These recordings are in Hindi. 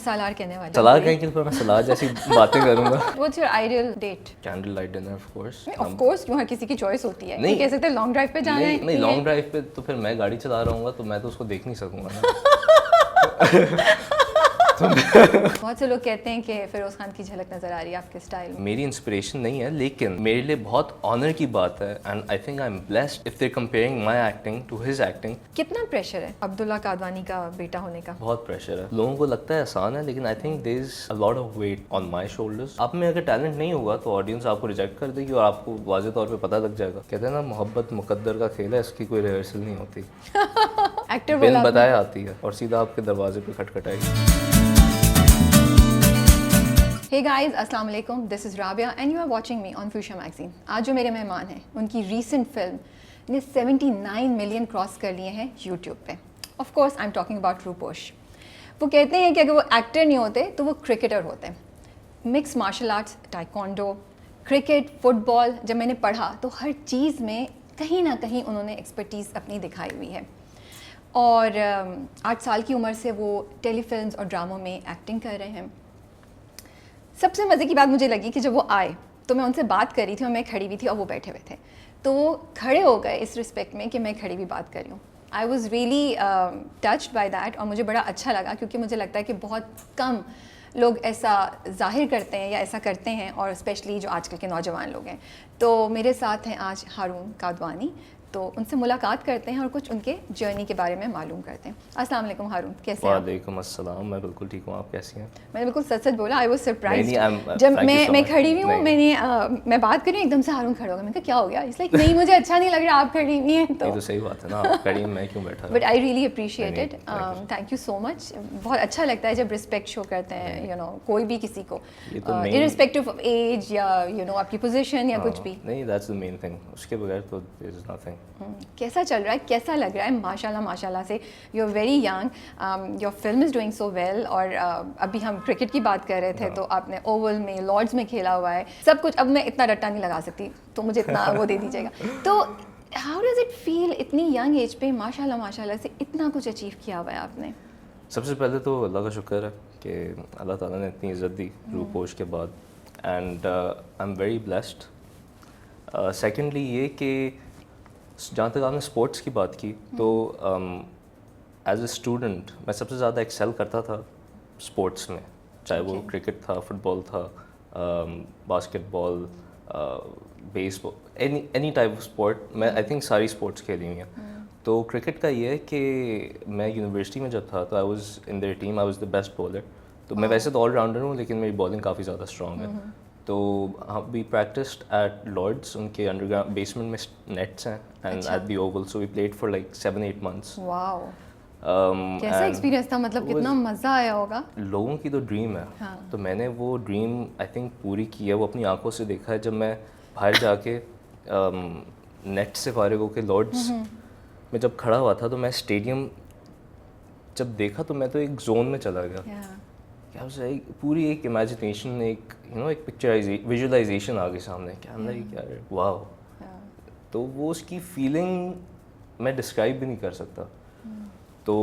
सालार कहने वाले सलाद कहीं के ऊपर मैं सलाद जैसी बातें करूंगा। What's your ideal date? Candle light dinner of course. Of course, क्यों हर किसी की चॉइस होती है। नहीं कह सकते हैं लॉन्ग ड्राइव पे जाना है। नहीं लॉन्ग ड्राइव पे तो फिर मैं गाड़ी चला रहा हूँ तो मैं तो उसको देख नहीं सकूंगा ना। बहुत से लोग कहते हैं कि फिरोज खान की झलक नजर आ रही है आपके स्टाइल में। मेरी इंस्पिरेशन नहीं है, लेकिन मेरे लिए बहुत ऑनर की बात है and I think I am blessed if they comparing my acting to his acting. कितना प्रेशर है अब्दुल्ला कादवानी का बेटा होने का? बहुत प्रेशर है। लोगों को लगता है आसान है, लेकिन I think there is a lot of weight on my shoulders. आप में अगर टैलेंट नहीं होगा तो ऑडियंस आपको रिजेक्ट कर देगी और आपको वाज़ेह तौर पे पता लग जाएगा। कहते हैं ना, मोहब्बत मुकद्दर का खेल है, इसकी कोई रिहर्सल नहीं होती। एक्टर बिन बताए आती है और सीधा आपके दरवाजे पे खटखटाएगी। Hey guys, अस्सलाम वालेकुम, this is Rabia and you are watching me on Future Magazine. आज जो मेरे मेहमान हैं उनकी रीसेंट फिल्म ने 79 मिलियन क्रॉस कर लिए हैं यूट्यूब पे। Of course I am talking about Rupposh. वो कहते हैं कि अगर वो एक्टर नहीं होते तो वो क्रिकेटर होते। Mix martial arts, taekwondo, cricket, football, जब मैंने पढ़ा तो हर चीज़ में कहीं ना कहीं उन्होंने एक्सपर्टीज़ अपनी दिखाई हुई है। और 8 साल की उम्र से वो टेलीफिल्म्स और ड्रामों में एक्टिंग कर रहे हैं। सबसे मज़े की बात मुझे लगी कि जब वो आए तो मैं उनसे बात कर रही थी और मैं खड़ी हुई थी और वो बैठे हुए थे, तो वो खड़े हो गए इस रिस्पेक्ट में कि मैं खड़ी हुई बात कर रही हूँ। I was really touched by that और मुझे बड़ा अच्छा लगा, क्योंकि मुझे लगता है कि बहुत कम लोग ऐसा जाहिर करते हैं या ऐसा करते हैं, और स्पेशली जो आजकल के नौजवान लोग हैं। तो मेरे साथ हैं आज हारून कादवानी, तो उनसे मुलाकात करते हैं और कुछ उनके जर्नी के बारे में मालूम करते हैं। अस्सलाम वालेकुम हारून, कैसे हैं? वालेकुम अस्सलाम, मैं बिल्कुल ठीक हूँ, आप कैसी हैं? मैंने बिल्कुल सच सच बोला। आई वाज सरप्राइज्ड नहीं, जब मैं खड़ी हुई हूँ, मैं बात कर रही हूँ, एकदम से हारून खड़ा हो गया। मैंने कहा क्या हो गया? इट्स लाइक नहीं, मुझे अच्छा नहीं लग रहा, आप खड़ी हुई हैं तो। ये तो सही बात है ना, आप खड़ी हैं, मैं क्यों बैठा? But I really appreciate it, thank you so much. बहुत अच्छा लगता है जब रिस्पेक्ट शो करते हैं, यू नो, कोई भी किसी को, इररिस्पेक्टिव ऑफ एज या यू नो आपकी पोजीशन या कुछ भी। नहीं, दैट्स द मेन थिंग, उसके बगैर तो देयर इज नथिंग। कैसा चल रहा है, कैसा लग रहा है? माशाल्लाह माशाल्लाह से you are very young, your film is doing so well. और अभी हम क्रिकेट की बात कर रहे थे तो आपने ओवल में, लॉर्ड्स में खेला हुआ है, सब कुछ। अब मैं इतना रट्टा नहीं लगा सकती, तो मुझे इतना वो दे दीजिएगा। तो हाउ डज इट फील इतनी यंग एज पे माशाल्लाह माशाल्लाह से इतना कुछ अचीव किया हुआ है आपने? सबसे पहले तो अल्लाह का शुक्र है कि अल्लाह ताला ने इतनी इज़्ज़त दी रूपोश के बाद, and I am very blessed. Secondly ये कि जहाँ तक आपने स्पोर्ट्स की बात की, तो एज ए स्टूडेंट मैं सबसे ज़्यादा एक्सेल करता था स्पोर्ट्स में, चाहे वो क्रिकेट था, फुटबॉल था, basketball, baseball, any type of sport. मैं आई थिंक सारी स्पोर्ट्स खेली हुई हैं। तो क्रिकेट का ये है कि मैं यूनिवर्सिटी में जब था तो I was in their team, I was the best bowler. तो मैं वैसे तो ऑलराउंडर हूँ, लेकिन मेरी बॉलिंग काफ़ी ज़्यादा स्ट्रॉन्ग है। तो वी प्रैक्टिस्ड एट लॉर्ड्स, उनके अंडरग्राउंड बेसमेंट में नेट्स हैं, and at the Oval, so we played for like 7-8 months. Wow, कैसा एक्सपीरियंस था? मतलब कितना मज़ा आया होगा। लोगों की तो ड्रीम है। हाँ। तो मैंने वो ड्रीम आई थिंक पूरी की है, वो अपनी आंखों से देखा है। जब मैं बाहर जाके नेट से फारिग होकर लॉर्ड्स में जब खड़ा हुआ था, तो मैं स्टेडियम जब देखा तो मैं तो एक जोन में चला गया। क्या उसे पूरी एक इमेजिनेशन, एक यू नो एक विजुअलाइजेशन आ गई सामने, क्या अंदर क्या है, वाह। तो वो उसकी फीलिंग मैं डिस्क्राइब भी नहीं कर सकता। तो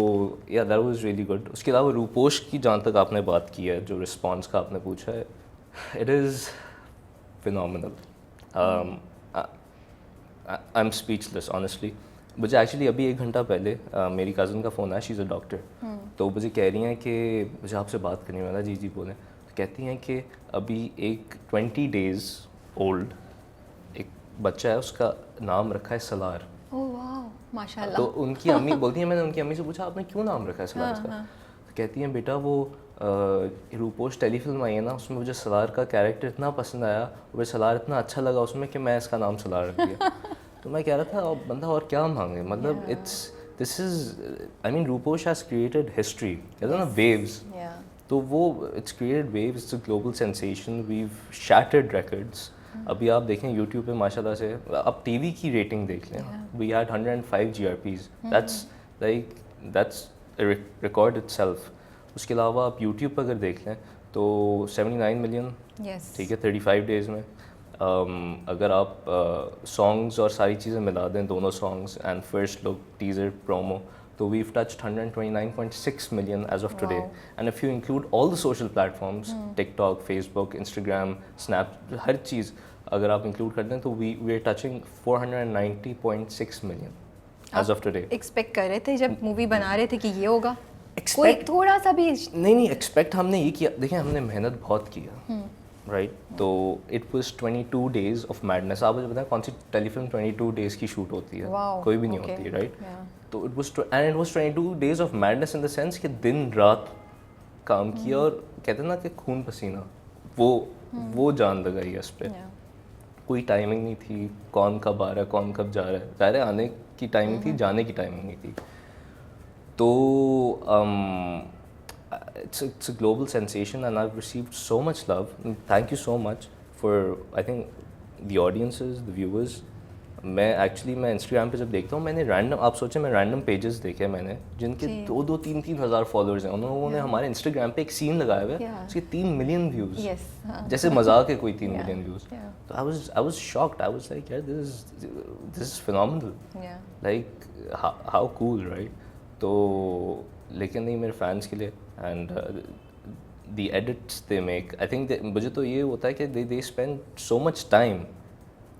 या दैट वाज रियली गुड। उसके अलावा रूपोश की जहाँ तक आपने बात की है, जो रिस्पॉन्स का आपने पूछा है, it is phenomenal. I am speechless honestly. मुझे एक्चुअली अभी 1 घंटा पहले मेरी कज़न का फ़ोन आया, शी इज़ अ डॉक्टर। तो मुझे कह रही हैं कि मुझे आपसे बात करनी वाला। जी जी बोलें। तो कहती हैं कि अभी एक 20 डेज़ ओल्ड एक बच्चा है, उसका नाम रखा है सलार। ओह वाह, माशाल्लाह। तो उनकी अम्मी बोलती हैं, मैंने उनकी अम्मी से पूछा आपने क्यों नाम रखा है सलार इसका? तो कहती हैं बेटा वो रूपोश टेलीफिल्म आई है ना, उसमें मुझे सलार का कैरेक्टर इतना पसंद आया, मुझे सलार इतना अच्छा लगा उसमें कि मैं इसका नाम सलार रख दिया। तो मैं कह रहा था अब बंदा और क्या मांगे, मतलब this is I mean Rupposh has created history, कहते हैं ना वेव्स। तो वो it's created waves, it's a global sensation, we've shattered records. अभी आप देखें यूट्यूब पे माशाल्लाह से, आप टीवी की रेटिंग देख लें, we had 105 GRPs, that's record itself. उसके अलावा आप यूट्यूब पर अगर देख लें तो 79 मिलियन, ठीक है, 35 डेज़ में। अगर आप सॉन्ग्स और सारी चीज़ें मिला दें, दोनों songs and first look, teaser, promo, तो we've touched 129.6 million as of today. Wow. And if you include all the social platforms, TikTok, Facebook, Instagram, Snap, हर चीज़ अगर आप include कर दें तो we are touching 490.6 million as of today. Expect कर रहे थे जब मूवी बना रहे थे कि ये होगा? कोई Expect थोड़ा सा भी नहीं एक्सपेक्ट हमने ये किया, देखिए हमने मेहनत बहुत किया, राइट? तो it was 22 days of madness. आप मुझे बताएं कौन सी टेलीफिल्म 22 डेज की शूट होती है? Wow, कोई भी नहीं okay, होती, राइट? yeah. तो it was 22 days of madness in the sense कि दिन रात काम किया और कहते हैं ना कि खून पसीना, वो जान लगाई है इस पे. Yeah. कोई टाइमिंग नहीं थी, कौन कब आ रहा है, कौन कब जा रहा है. ज़ाहिर है आने की टाइमिंग थी, जाने की टाइमिंग नहीं थी. तो it's a global sensation and I've received so much love. And thank you so much for, I think, the audiences, the viewers. मैं इंस्टाग्राम पे जब देखता हूँ, मैंने रैंडम, आप सोचें मैं रैंडम पेजेस देखे मैंने जिनके 2-3 हज़ार फॉलोअर्स हैं. उन्होंने हमारे इंस्टाग्राम पे एक सीन लगाया हुआ है, उसके 3 मिलियन व्यूज़. Yes, जैसे मजाक है कोई 3 मिलियन व्यूज़. yeah. तो I was shocked. I was like, यार this is phenomenal. Yeah. Like how cool, right? तो लेकिन नहीं मेरे फैंस के लिए. And the edits they make, I think मुझे तो ये होता है कि they spend so much time,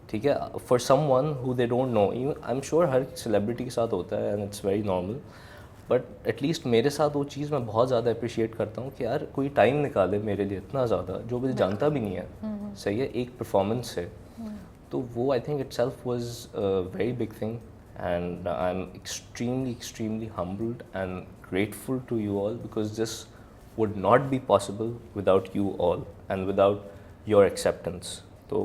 ठीक है, for someone who they don't know. Even I'm sure her celebrity के साथ होता है and it's very normal, but at least मेरे साथ वो चीज़ मैं बहुत ज़्यादा appreciate करता हूँ कि यार कोई टाइम निकाले मेरे लिए इतना ज़्यादा, जो मुझे जानता भी नहीं है, सही है, एक परफॉर्मेंस है. तो वो I think itself was a very big thing and I'm extremely humbled and grateful to you all because this would not be possible without you all and without your acceptance. So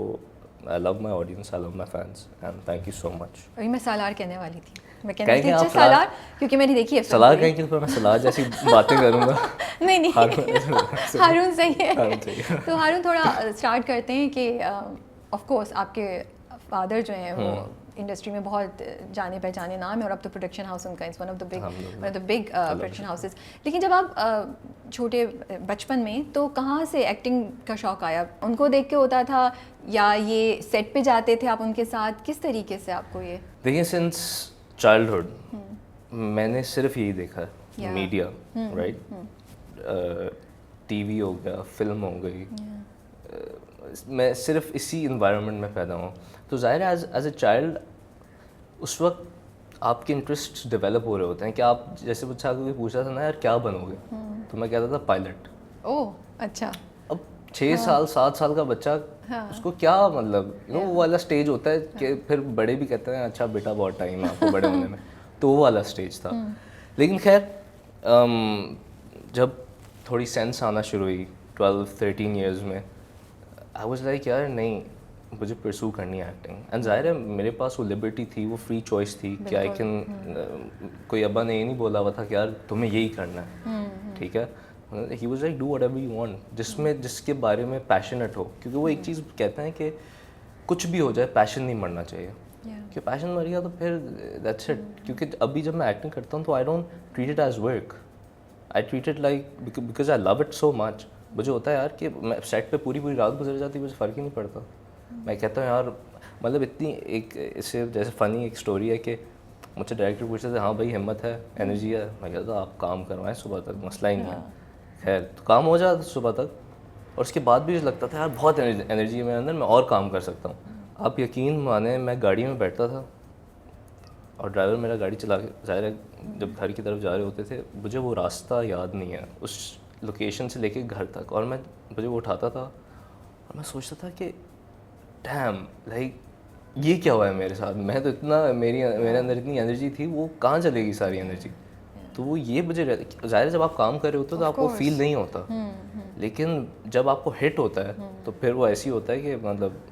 I love my audience, I love my fans and thank you so much. अभी मैं सालार कहने वाली थी. मैं कहने कहेंगे थी आप अच्छा सालार क्योंकि मैंने देखी है film सलाह पूरी. कहेंगे तो मैं सलाह जैसी बातें करूँगा. नहीं हारून सही है. हारून सही है. तो हारून थोड़ा स्टार्ट करते हैं कि ऑफ कोर्स आपके फादर जो हैं वो इंडस्ट्री में बहुत जाने पहचाने नाम है और अब तो प्रोडक्शन हाउस उनका is one of the big production houses. लेकिन जब आप छोटे बचपन में तो कहाँ से एक्टिंग का शौक़ आया? उनको देख के होता था या ये सेट पे जाते थे आप उनके साथ? किस तरीके से आपको ये? देखिए सिंस चाइल्डहुड मैंने सिर्फ यही देखा है, Yeah. मीडिया, राइट, टीवी हो गया, फिल्म हो गई, मैं सिर्फ इसी इन्वायरमेंट में पैदा हूँ. तो ज़ाहिर है एज ए चाइल्ड उस वक्त आपके इंटरेस्ट डेवलप हो रहे होते हैं कि आप जैसे मुझसे कोई पूछा था ना यार क्या बनोगे, तो मैं कहता था पायलट. ओह अच्छा. अब 6 साल 7 साल का बच्चा, उसको क्या मतलब वो वाला स्टेज होता है कि फिर बड़े भी कहते हैं अच्छा बेटा बहुत टाइम है आपको बड़े होने में. तो वो वाला स्टेज था. लेकिन खैर जब थोड़ी सेंस आना शुरू हुई 12-13 ईयर्स में, आई वाज लाइक यार नहीं मुझे परसू करनी है एक्टिंग. एंड ज़ाहिर है मेरे पास वो लिबर्टी थी, वो फ्री चॉइस थी कि आई कैन, कोई अब्बा ने ये नहीं बोला हुआ था कि यार तुम्हें यही करना है, ठीक है. He was like do whatever you want, जिसके बारे में पैशनेट हो, क्योंकि वो एक चीज़ कहते हैं कि कुछ भी हो जाए पैशन नहीं मरना चाहिए. कि पैशन मर गया तो फिर दैट्स इट. क्योंकि अभी जब मैं एक्टिंग करता हूँ तो I don't treat it as work, I treat it like because I love it so much. मुझे होता है यार कि मैं सेट पे पूरी रात गुजर जाती, मुझे फ़र्क ही नहीं पड़ता. मैं कहता हूँ यार मतलब इतनी एक इससे जैसे फ़नी एक स्टोरी है कि मुझसे डायरेक्टर पूछते थे हाँ भाई हिम्मत है, एनर्जी है. मैं कहता था आप काम करवाएं सुबह तक, मसला ही नहीं है. खैर तो काम हो जाता सुबह तक और उसके बाद भी मुझे लगता था यार बहुत एनर्जी है मेरे अंदर, मैं और काम कर सकता हूँ. आप यकीन माने मैं गाड़ी में बैठता था और ड्राइवर मेरा गाड़ी चला के, ज़ाहिर है जब घर की तरफ जा रहे होते थे, मुझे वो रास्ता याद नहीं है उस लोकेशन से लेके घर तक, और मुझे वो उठाता था और मैं सोचता था कि डैम लाइक ये क्या हुआ है मेरे साथ. मैं तो इतना मेरे अंदर इतनी एनर्जी थी, वो कहाँ चलेगी सारी एनर्जी. तो वो ये मुझे ज़ाहिर है जब आप काम कर रहे होते हो तो आपको फील नहीं होता, लेकिन जब आपको हिट होता है तो फिर वो ऐसी होता है कि मतलब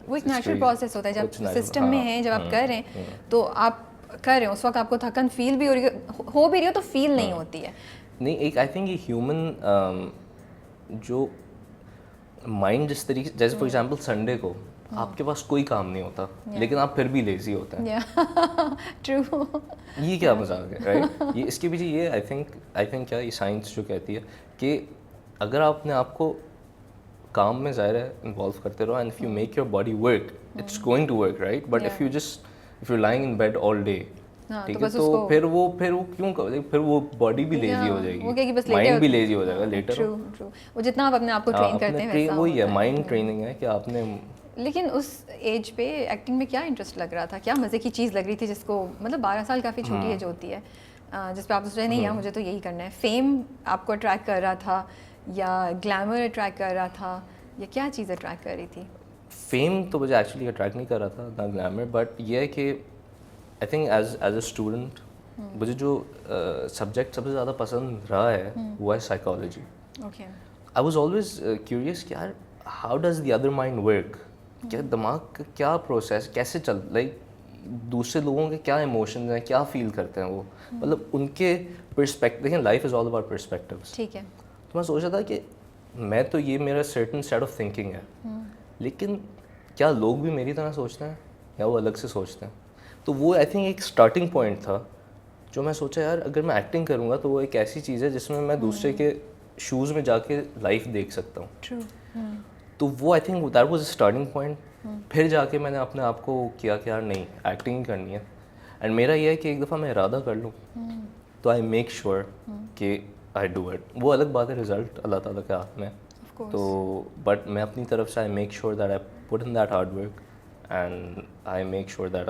वो एक नेचुरल प्रोसेस होता है. जब सिस्टम में है, जब आप कर रहे हैं तो आप कर रहे हो, उस वक्त आपको थकन फील भी हो भी रही हो तो फील नहीं होती है. नहीं एक आई थिंक ये ह्यूमन जो माइंड जिस तरीके से, जैसे फॉर एग्जांपल संडे को आपके पास कोई काम नहीं होता लेकिन आप फिर भी लेजी होते हैं. ट्रू. ये क्या मजाक है, राइट. ये इसके पीछे ये आई थिंक क्या ये साइंस जो कहती है कि अगर आपने आपको काम में ज़ाहिर है इन्वॉल्व करते रहो and if you make your body work it's going to work, right. But if you lying in bed all day हाँ, ठीक तो है, बस तो उसको फिर वो क्यों फिर वो बॉडी भी लेजी हो वो जाएगी, कहेगी बस माइंड भी लेजी हो जाएगा लेटर। ट्रू ट्रू, वो जितना आप अपने आप को ट्रेन करते हैं वैसा वही है, होता माइंड ट्रेनिंग है कि आपने लेकिन उस एज पे एक्टिंग में क्या इंटरेस्ट लग रहा था, क्या मज़े की चीज़ लग रही थी जिसको, मतलब 12 साल काफ़ी छोटी एज होती है जिस पे आप सोच रहे नहीं यार मुझे तो यही करना है। फेम आपको अट्रैक्ट कर रहा था या ग्लैमर अट्रैक्ट कर रहा था या क्या चीज़ अट्रैक्ट कर रही थी? फेम तो मुझे एक्चुअली अट्रैक्ट नहीं कर रहा था, ना ग्लैमर, बट ये है कि I think as a student मुझे जो सब्जेक्ट सबसे ज़्यादा पसंद रहा है वो है psychology. Okay I was always curious कि यार how does the other mind work, क्या दिमाग का क्या प्रोसेस कैसे चल, लाइक दूसरे लोगों के क्या इमोशंस हैं, क्या फील करते हैं वो, मतलब उनके पर्सपेक्टिव। देखिए life is all about perspectives. ठीक है। तो मैं सोच रहा था कि मैं तो ये मेरा सर्टन सेट ऑफ थिंकिंग है, लेकिन क्या लोग भी मेरी तरह सोचते हैं या वो अलग से सोचते हैं। तो वो आई थिंक एक स्टार्टिंग पॉइंट था जो मैं सोचा यार अगर मैं एक्टिंग करूँगा तो वो एक ऐसी चीज़ है जिसमें मैं दूसरे के शूज़ में जाके लाइफ देख सकता हूँ। ट्रू। तो वो I think that was a starting point. फिर जाके मैंने अपने आप को किया कि यार नहीं एक्टिंग ही करनी है। एंड मेरा ये है कि एक दफ़ा मैं इरादा कर लूँ तो आई मेक श्योर कि आई डू इट। वो अलग बात है रिजल्ट अल्लाह ताला के हाथ में, ऑफ कोर्स। तो बट मैं अपनी तरफ से I make sure that I put in that hard work and I make sure that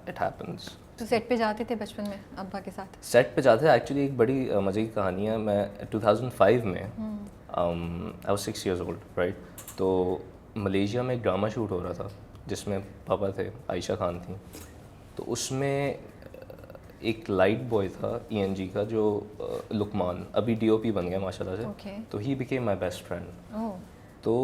it happens. तो सेट पे जाते थे बचपन में अब्बा के साथ? सेट पे जाते थे, एक्चुअली एक बड़ी मज़े की कहानी है। मैं 2005 में I was 6 years old, right. तो मलेशिया में एक ड्रामा शूट हो रहा था जिसमें पापा थे, आयशा खान थी। तो उसमें एक लाइट बॉय था ENG का जो लुकमान अभी DOP बन गया माशाल्लाह से। Okay. तो he became my best friend. Oh तो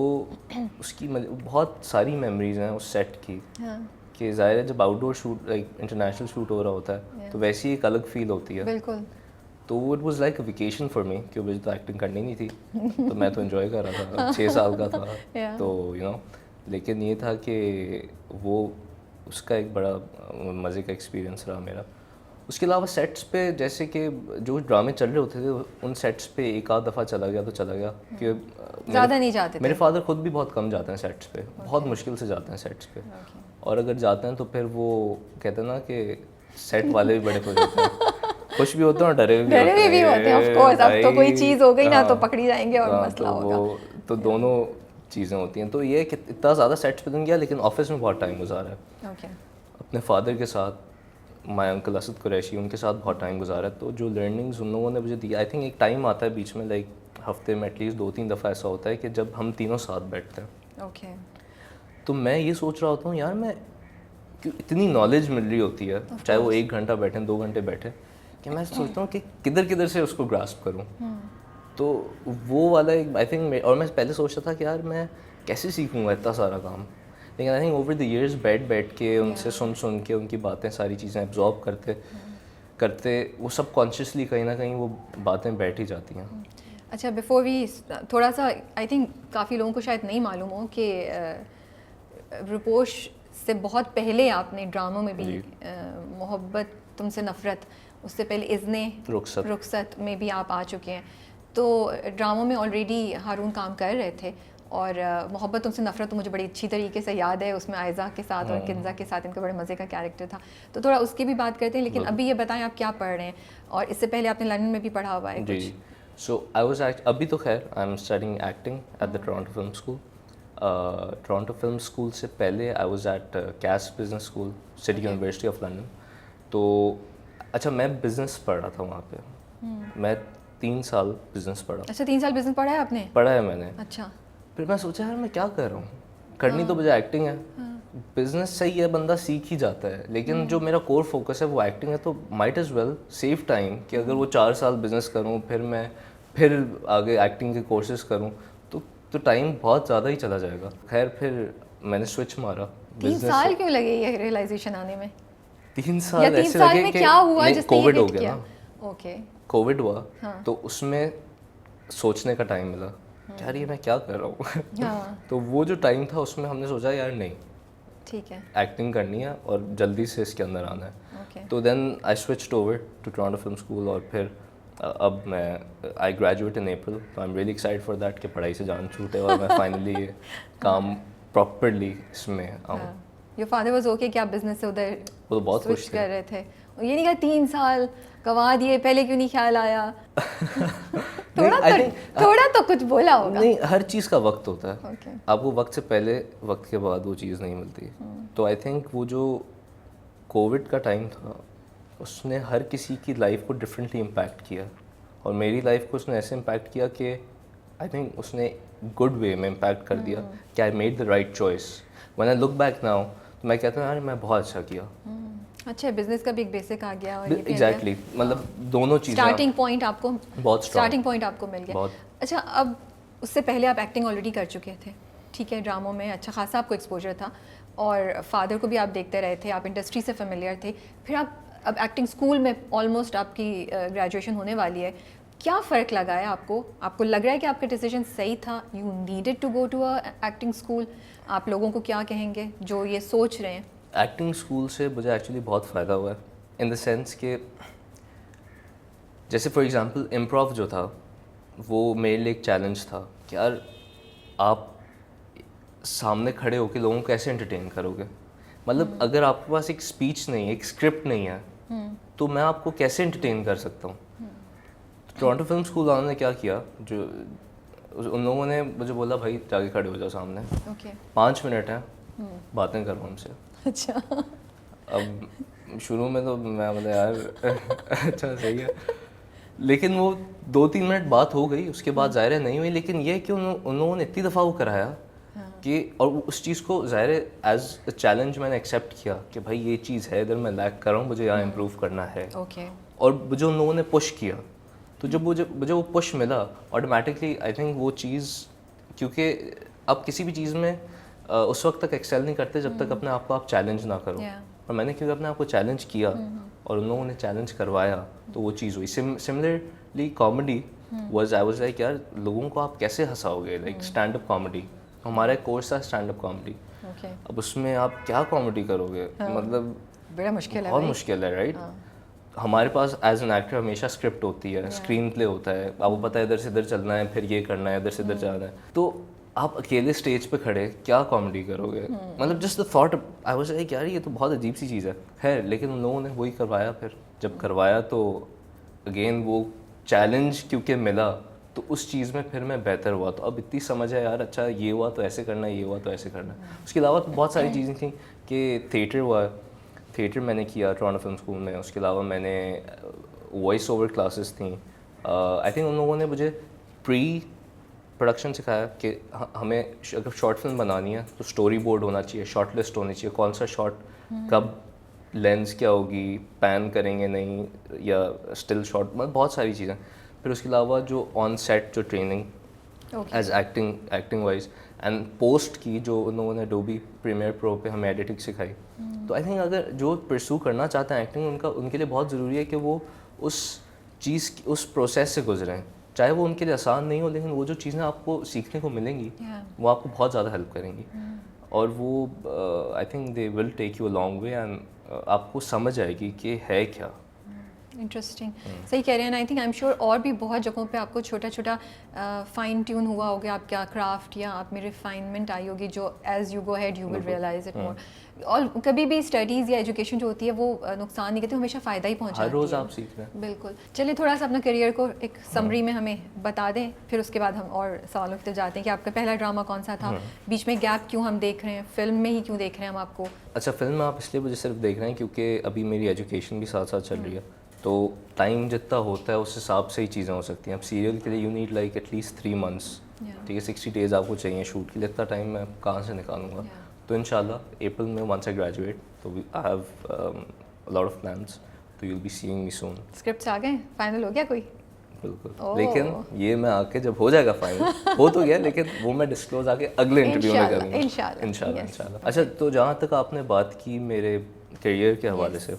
उसकी बहुत सारी मेमोरीज हैं उस सेट की हाँ कि ज़ाहिर है जब outdoor shoot like international shoot हो रहा होता है तो वैसी एक अलग फील होती है। बिल्कुल। तो it was like a vacation for me क्योंकि मुझे तो एक्टिंग करनी नहीं थी तो मैं तो एंजॉय कर रहा था। 6 साल का था Yeah. तो यू नो, लेकिन ये था कि वो उसका एक बड़ा मज़े का एक्सपीरियंस रहा मेरा। उसके अलावा सेट्स पे जैसे कि जो ड्रामे चल रहे होते थे उन सेट्स पे एक आध दफ़ा चला गया तो चला गया कि ज़्यादा नहीं जाते थे? मेरे फादर खुद भी बहुत कम जाते हैं सेट्स पे, बहुत मुश्किल से जाते हैं सेट्स पे। और अगर जाते हैं तो फिर वो कहते हैं ना कि सेट वाले भी बड़े खुश होते हैं, खुश भी होते हैं और डरे भी होते हैं ऑफ कोर्स। अब तो कोई चीज़ हो गई ना तो पकड़ी जाएंगे और हाँ, मसला तो होगा। वो तो दोनों चीज़ें होती हैं। तो ये है कि इतना ज़्यादा सेट्स पे तो नहीं गया, लेकिन ऑफिस में बहुत टाइम गुजारा है ओके। अपने फादर के साथ, माय अंकल असद कुरैशी उनके साथ बहुत टाइम गुजारा है। तो जो लर्निंग्स उन लोगों ने मुझे दी, आई थिंक एक टाइम आता है बीच में लाइक हफ्ते में एटलीस्ट 2-3 दफ़ा ऐसा होता है कि जब हम तीनों साथ बैठते हैं। ओके। तो मैं ये सोच रहा होता हूँ यार मैं इतनी नॉलेज मिल रही होती है, चाहे वो 1 घंटा बैठे 2 घंटे बैठे, कि मैं सोचता हूँ कि किधर किधर से उसको ग्रास्प करूँ। तो वो वाला एक आई थिंक, और मैं पहले सोचता था कि यार मैं कैसे सीखूँगा इतना सारा काम, लेकिन I think over the years बैठ के उनसे सुन के उनकी बातें सारी चीज़ें एब्जॉर्ब करते करते वो सब कॉन्शियसली कहीं ना कहीं वो बातें बैठ ही जाती हैं। अच्छा, बिफोर वी थोड़ा सा आई थिंक काफ़ी लोगों को शायद नहीं मालूम हो कि रुपोश से बहुत पहले आपने ड्रामों में भी मोहब्बत तुमसे नफ़रत, उससे पहले इज़्ने रुखसत में भी आप आ चुके हैं। तो ड्रामों में ऑलरेडी हारून काम कर रहे थे और मोहब्बत तुमसे नफ़रत तो मुझे बड़ी अच्छी तरीके से याद है, उसमें आयज़ा के साथ और किन्ज़ा के साथ इनका बड़े मज़े का कैरेक्टर था। तो थोड़ा उसकी भी बात करते हैं, लेकिन अभी ये बताएं आप क्या पढ़ रहे हैं, और इससे पहले आपने लंदन में भी पढ़ा हुआ है कुछ? सो आई वाज अभी तो खैर I am studying acting at the Toronto Film School. Toronto Film School से पहले I was at Cass Business School, City University of London. तो अच्छा, मैं बिज़नेस पढ़ रहा था वहाँ पे। मैं 3 साल बिज़नेस पढ़ा। अच्छा, 3 साल बिज़नेस पढ़ा है आपने? पढ़ा है मैंने। अच्छा। फिर मैं सोचा यार मैं क्या कर रहा हूँ, करनी तो मुझे एक्टिंग है। बिजनेस सही है, बंदा सीख ही जाता है, लेकिन जो मेरा कोर फोकस है वो एक्टिंग है। तो might as well save time कि अगर वो 4 साल बिजनेस करूँ फिर मैं फिर आगे एक्टिंग के कोर्सेज करूँ तो टाइम बहुत ज़्यादा ही चला जाएगा। खैर फिर मैंने स्विच मारा। 3 साल क्यों लगे ये रियलाइजेशन आने में? 3 साल या 3 ऐसे साल लगे में कि क्या हुआ जिसने कोविड ये हो हिट गया किया? ना। ओके। कोविड हुआ हाँ। तो उसमें सोचने का टाइम मिला कि यार ये मैं क्या कर रहा हूँ। हाँ। तो वो जो टाइम था उसमें हमने सोचा यार नहीं, ठीक है, एक्टिंग करनी है और जल्दी से इसके अंदर आना है। ओके। तो then I switched over to Toronto Film School और फिर अब मैं आई ग्रेजुएट इन अप्रैल। तो I am really excited for that कि पढ़ाई से जान छूटे और मैं फाइनली ये काम प्रॉपरली इसमें आऊँ। योर फादर वाज ओके कि आप बिजनेस से उधर वो तो बहुत खुश स्विच थे। कर रहे थे, ये नहीं कहा 3 साल गंवा दिए, पहले क्यों नहीं ख्याल आया? थोड़ा तो कुछ बोला होगा। नहीं, हर चीज़ का वक्त होता है। Okay. आपको वक्त से पहले, वक्त के बाद वो चीज़ नहीं मिलती। तो आई थिंक वो जो कोविड का टाइम था उसने हर किसी की लाइफ को डिफरेंटली इम्पैक्ट किया, और मेरी लाइफ को उसने ऐसे इम्पैक्ट किया कि आई थिंक उसने गुड वे में इम्पैक्ट कर दिया कि I made the right choice. When I look back now तो मैं कहता हूँ यार मैं बहुत अच्छा किया। अच्छा, बिजनेस का भी एक बेसिक आ गया और एग्जैक्टली, मतलब दोनों चीज़ें, स्टार्टिंग पॉइंट आपको बहुत स्टार्टिंग पॉइंट आपको मिल गया। बहुत। अच्छा, अब उससे पहले आप एक्टिंग ऑलरेडी कर चुके थे, ठीक है, ड्रामों में अच्छा खासा आपको एक्सपोजर था, और फादर को भी आप देखते रहे थे, आप इंडस्ट्री से फेमिलियर थे, फिर आप अब एक्टिंग स्कूल में ऑलमोस्ट आपकी ग्रेजुएशन होने वाली है। क्या फ़र्क लगा है आपको? आपको लग रहा है कि आपका डिसीजन सही था? You needed to go to a acting school? आप लोगों को क्या कहेंगे जो ये सोच रहे हैं? एक्टिंग स्कूल से मुझे एक्चुअली बहुत फ़ायदा हुआ है, इन द सेंस कि जैसे फॉर एग्जांपल इम्प्रोव जो था वो मेरे लिए एक चैलेंज था कि यार आप सामने खड़े होकर लोगों को कैसे एंटरटेन करोगे। मतलब अगर आपके पास एक स्पीच नहीं है, एक स्क्रिप्ट नहीं है, तो मैं आपको कैसे एंटरटेन कर सकता हूँ। टोरंटो फिल्म स्कूल वालों ने क्या किया, जो उन लोगों ने मुझे बोला भाई जाके खड़े हो जाओ सामने, 5 मिनट है, बातें करो हमसे। अच्छा। अब शुरू में तो मैं बोला यार अच्छा सही है, लेकिन वो 2-3 मिनट बात हो गई, उसके बाद ज़ाहिर नहीं हुई, लेकिन ये कि उन लोगों ने इतनी दफ़ा वो कराया कि, और उस चीज़ को ज़ाहिर एज अ चैलेंज मैंने एक्सेप्ट किया कि भाई ये चीज़ है, इधर मैं लैक कर रहा हूँ, मुझे यहाँ इम्प्रूव करना है। और मुझे उन लोगों ने पुश किया, तो जब मुझे वो पुश मिला ऑटोमेटिकली आई थिंक वो चीज़, क्योंकि आप किसी भी चीज़ में उस वक्त तक एक्सेल नहीं करते जब तक अपने आप को आप चैलेंज ना करो। और मैंने क्योंकि अपने आप को चैलेंज किया और उन लोगों ने चैलेंज करवाया, तो वो चीज़ हुई। Similarly comedy I was like यार लोगों को आप कैसे हंसाओगे, लाइक स्टैंड अप कॉमेडी, हमारा एक कोर्स था स्टैंड अप कॉमेडी। अब उसमें आप क्या कॉमेडी करोगे, मतलब बड़ा मुश्किल है, बहुत मुश्किल है, राइट। हमारे पास एज एन एक्टर हमेशा स्क्रिप्ट होती है, स्क्रीन प्ले होता है, आपको पता है इधर से इधर चलना है, फिर ये करना है, इधर से इधर जाना है, तो आप अकेले स्टेज पे खड़े क्या कॉमेडी करोगे। मतलब just the thought I was like यार ये तो बहुत अजीब सी चीज़ है। खैर लेकिन उन लोगों ने वही करवाया, फिर जब करवाया तो अगेन वो चैलेंज क्योंकि मिला तो उस चीज़ में फिर मैं बेहतर हुआ। तो अब इतनी समझ है यार, अच्छा ये हुआ तो ऐसे करना है, ये हुआ तो ऐसे करना है। उसके अलावा तो बहुत सारी चीज़ें थी कि थिएटर हुआ, थिएटर मैंने किया टोरंटो फिल्म स्कूल में। उसके अलावा मैंने वॉइस ओवर क्लासेस थी। आई थिंक उन लोगों ने मुझे प्री प्रोडक्शन सिखाया कि हमें अगर शॉर्ट फिल्म बनानी है तो स्टोरी बोर्ड होना चाहिए, शॉर्ट लिस्ट होनी चाहिए, कौन सा शॉट कब, लेंस क्या होगी, पैन करेंगे नहीं या स्टिल शॉट, मतलब बहुत सारी चीज़ें। फिर उसके अलावा जो ऑन सेट जो training as acting wise and post की जो उन लोगों ने एडोबी प्रीमियर प्रो पे हमें एडिटिंग सिखाई। तो आई थिंक अगर जो परस्यू करना चाहते हैं एक्टिंग, उनके लिए बहुत ज़रूरी है कि वो उस चीज़ उस प्रोसेस से गुजरें, चाहे वो उनके लिए आसान नहीं हो, लेकिन वो जो चीज़ें आपको सीखने को मिलेंगी वो आपको बहुत ज़्यादा हेल्प करेंगी। और वो I think they will take you a long way and आपको समझ आएगी कि है क्या। इंटरेस्टिंग, सही कह रहे हैं। आई थिंक आई एम श्योर और भी बहुत जगहों पे आपको छोटा छोटा फाइन ट्यून हुआ होगा आपका क्राफ्ट, या आप में रिफाइनमेंट आई होगी जो as you go ahead you will realise it more. और कभी भी स्टडीज़ या एजुकेशन जो होती है वो नुकसान नहीं करती, हमेशा फ़ायदा ही पहुंचाती है। हर रोज़ आप सीख रहे हैं। बिल्कुल। चलिए थोड़ा सा अपना करियर को एक समरी में हमें बता दें, फिर उसके बाद हम और सवालों की तरफ जाते हैं कि आपका पहला ड्रामा कौन सा था, बीच में गैप क्यों हम देख रहे हैं, फिल्म में ही क्यों देख रहे हैं हम आपको। अच्छा, फिल्म में आप इसलिए मुझे सिर्फ देख रहे हैं क्योंकि अभी मेरी एजुकेशन भी साथ साथ चल रही है, तो टाइम जितना होता है उस हिसाब से ही चीज़ें हो सकती हैं। अब सीरियल के लिए you need like at least 3 months, ठीक है, 60 डेज़ आपको चाहिए शूट के लिए। इतना टाइम मैं कहाँ से निकालूंगा। तो इंशाल्लाह अप्रैल में वंस आई ग्रेजुएट तो I have a lot of plans, तो you will be seeing me soon. Scripts आ गए, फाइनल हो गया कोई? बिल्कुल। लेकिन ये मैं आके जब हो जाएगा फाइनल हो तो गया, लेकिन वो मैं डिस्क्लोज आके अगले इंटरव्यू में करूँगा इंशाल्लाह। अच्छा, तो जहाँ तक आपने बात की मेरे करियर के हवाले से,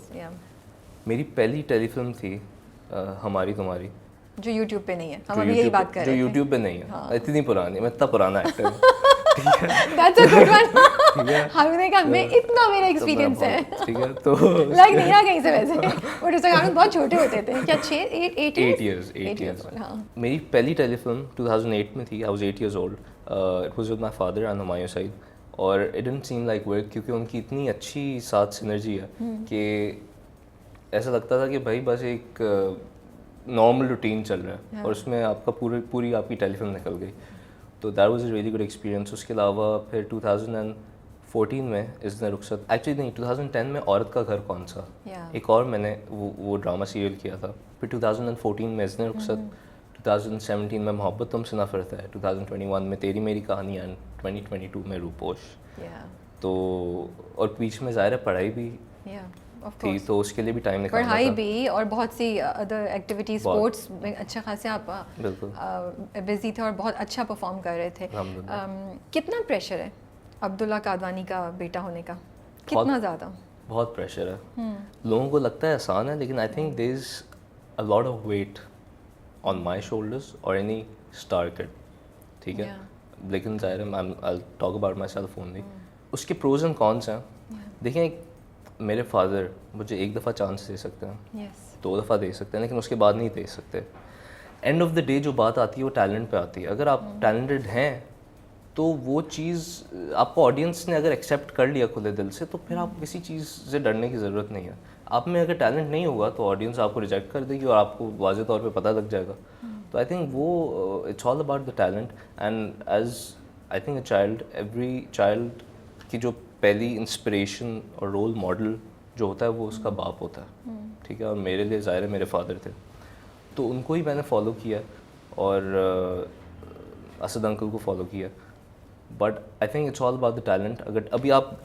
मेरी पहली टेलीफिल्म थी हमारी तुम्हारी, जो यूट्यूब पे नहीं है। हम अभी यही बात कर रहे हैं, हैं, जो यूट्यूब पे नहीं है। हाँ। इतनी पुरानी, मैं इतना पुराना एक्टर हूँ। That's a good one। हमने कहा मैं इतना मेरा एक्सपीरियंस है, ठीक है, तो लग नहीं रहा कहीं से वैसे। और उसका हम बहुत छोटे होते थे, क्या 8 इयर्स। मेरी पहली टेलीफिल्म 2008 में थी। I was 8 years old. It was with my father and Humayun Saeed, और it didn't seem like work क्योंकि उनकी इतनी अच्छी साथ सिनर्जी है कि ऐसा लगता था कि भाई बस एक नॉर्मल रूटीन चल रहा है और उसमें आपका पूरी आपकी टेलीफिल्म निकल गई। तो that was a really good experience. उसके अलावा फिर 2014 में इसने रुखसत, एक्चुअली नहीं 2010 में औरत का घर कौन सा, एक और मैंने वो ड्रामा सीरियल किया था। फिर 2014 में इसने रुखसत, 2017 में मोहब्बत तुमसे ना फिरता है, 2021 में तेरी मेरी कहानी एंड 2022 में रूपोश। तो और बीच में ज़ाहिर है पढ़ाई भी थी, तो उसके लिए भी टाइम निकालना था। पढ़ाई भी और बहुत सी अदर एक्टिविटीज, स्पोर्ट्स में अच्छा खासे आप बिजी थे और बहुत अच्छा परफॉर्म कर रहे थे। कितना प्रेशर है अब्दुल्ला कादवानी का बेटा होने का? कितना ज़्यादा? बहुत प्रेशर है। लोगों को लगता है आसान है, लेकिन I think there is a lot of weight on my shoulders और एनी स्टार किड, ठीक है। लेकिन ज़ाहिर है I will talk about myself only. उसके प्रोज एंड कॉन्स हैं। देखिए मेरे फादर मुझे एक दफ़ा चांस दे सकते हैं, 2 दफ़ा दे सकते हैं, लेकिन उसके बाद नहीं दे सकते। एंड ऑफ द डे जो बात आती है वो टैलेंट पे आती है। अगर आप टैलेंटेड हैं तो वो चीज़ आपको ऑडियंस ने अगर एक्सेप्ट कर लिया खुले दिल से, तो फिर आपको किसी चीज़ से डरने की ज़रूरत नहीं है। आप में अगर टैलेंट नहीं होगा तो ऑडियंस आपको रिजेक्ट कर देगी और आपको वाज़े तौर पे पता लग जाएगा। तो आई थिंक वो it's all about the talent. And as I think a child, every child की जो पहली इंस्पिरेशन और रोल मॉडल जो होता है वो उसका बाप होता है, ठीक है। और मेरे लिए ज़ाहिर है मेरे फादर थे, तो उनको ही मैंने फॉलो किया और असद अंकल को फॉलो किया। But I think it's all about the talent. अगर अभी आप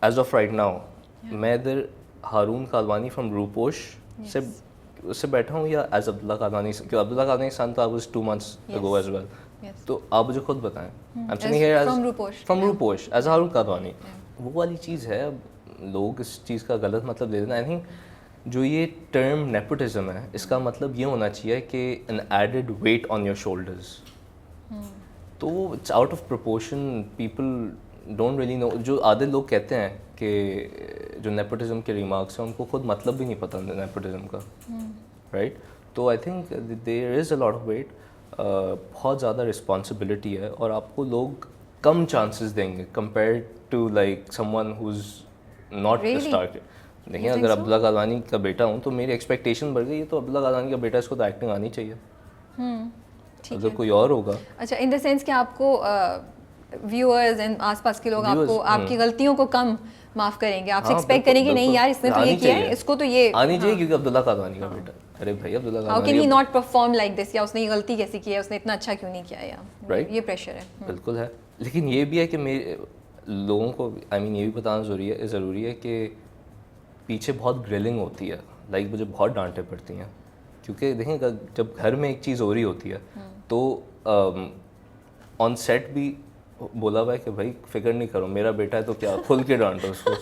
एज ऑफ राइट नाउ, मैं इधर हारून कादवानी फ्रॉम रूपोश से उससे बैठा हूँ या एज अब्दुल्ला कादवानी, क्योंकि अब्दुल्ला कादवानी सन तो I was 2 months ago as well. तो आप मुझे खुद बताएं, I am sitting here from Rupposh as Haroon Kadwani. वो वाली चीज़ है, लोग इस चीज़ का गलत मतलब ले देना। आई थिंक जो ये टर्म नेपोटिज्म है, इसका मतलब ये होना चाहिए कि an added weight on your shoulders. तो it's out of proportion, people don't really know. जो आधे लोग कहते हैं कि जो नेपोटिज्म के रिमार्क्स हैं उनको खुद मतलब भी नहीं पता नेपोटिज्म का, राइट। तो I think there is a lot of weight, बहुत ज़्यादा रिस्पॉन्सिबिलिटी है और आपको लोग कम चांसेस देंगे compare to like someone who is not the star kid. देखिए अगर अब्दुल्ला कादवानी का बेटा हूँ तो मेरी एक्सपेक्टेशन बढ़ गई है, तो अब्दुल्ला कादवानी का बेटा, इसको तो एक्टिंग आनी चाहिए। अगर कोई और होगा, अच्छा, इन द सेंस कि आपको व्यूअर्स एंड आसपास के लोग आपको आपकी गलतियों को कम माफ करेंगे, आपसे एक्सपेक्ट करेंगे नहीं यार इसने तो ये किया है, इसको तो ये आनी चाहिए क्योंकि अब्दुल्ला कादवानी का बेटा। अरे भाई Abdullah Kadwani, how can he not perform like this, या उसने ये गलती कैसी की है, उसने इतना अच्छा क्यों नहीं किया, या राइट, ये प्रेशर है। बिल्कुल है। लेकिन ये भी है कि मेरे लोगों को आई मीन ये भी बताना ज़रूरी है कि पीछे बहुत ग्रिलिंग होती है। लाइक मुझे बहुत डांटें पड़ती हैं, क्योंकि देखें जब घर में एक चीज़ हो रही होती है तो ऑन सेट भी बोला हुआ है कि भाई फिक्र नहीं करो, मेरा बेटा है तो क्या, खुल के डांटो उसको,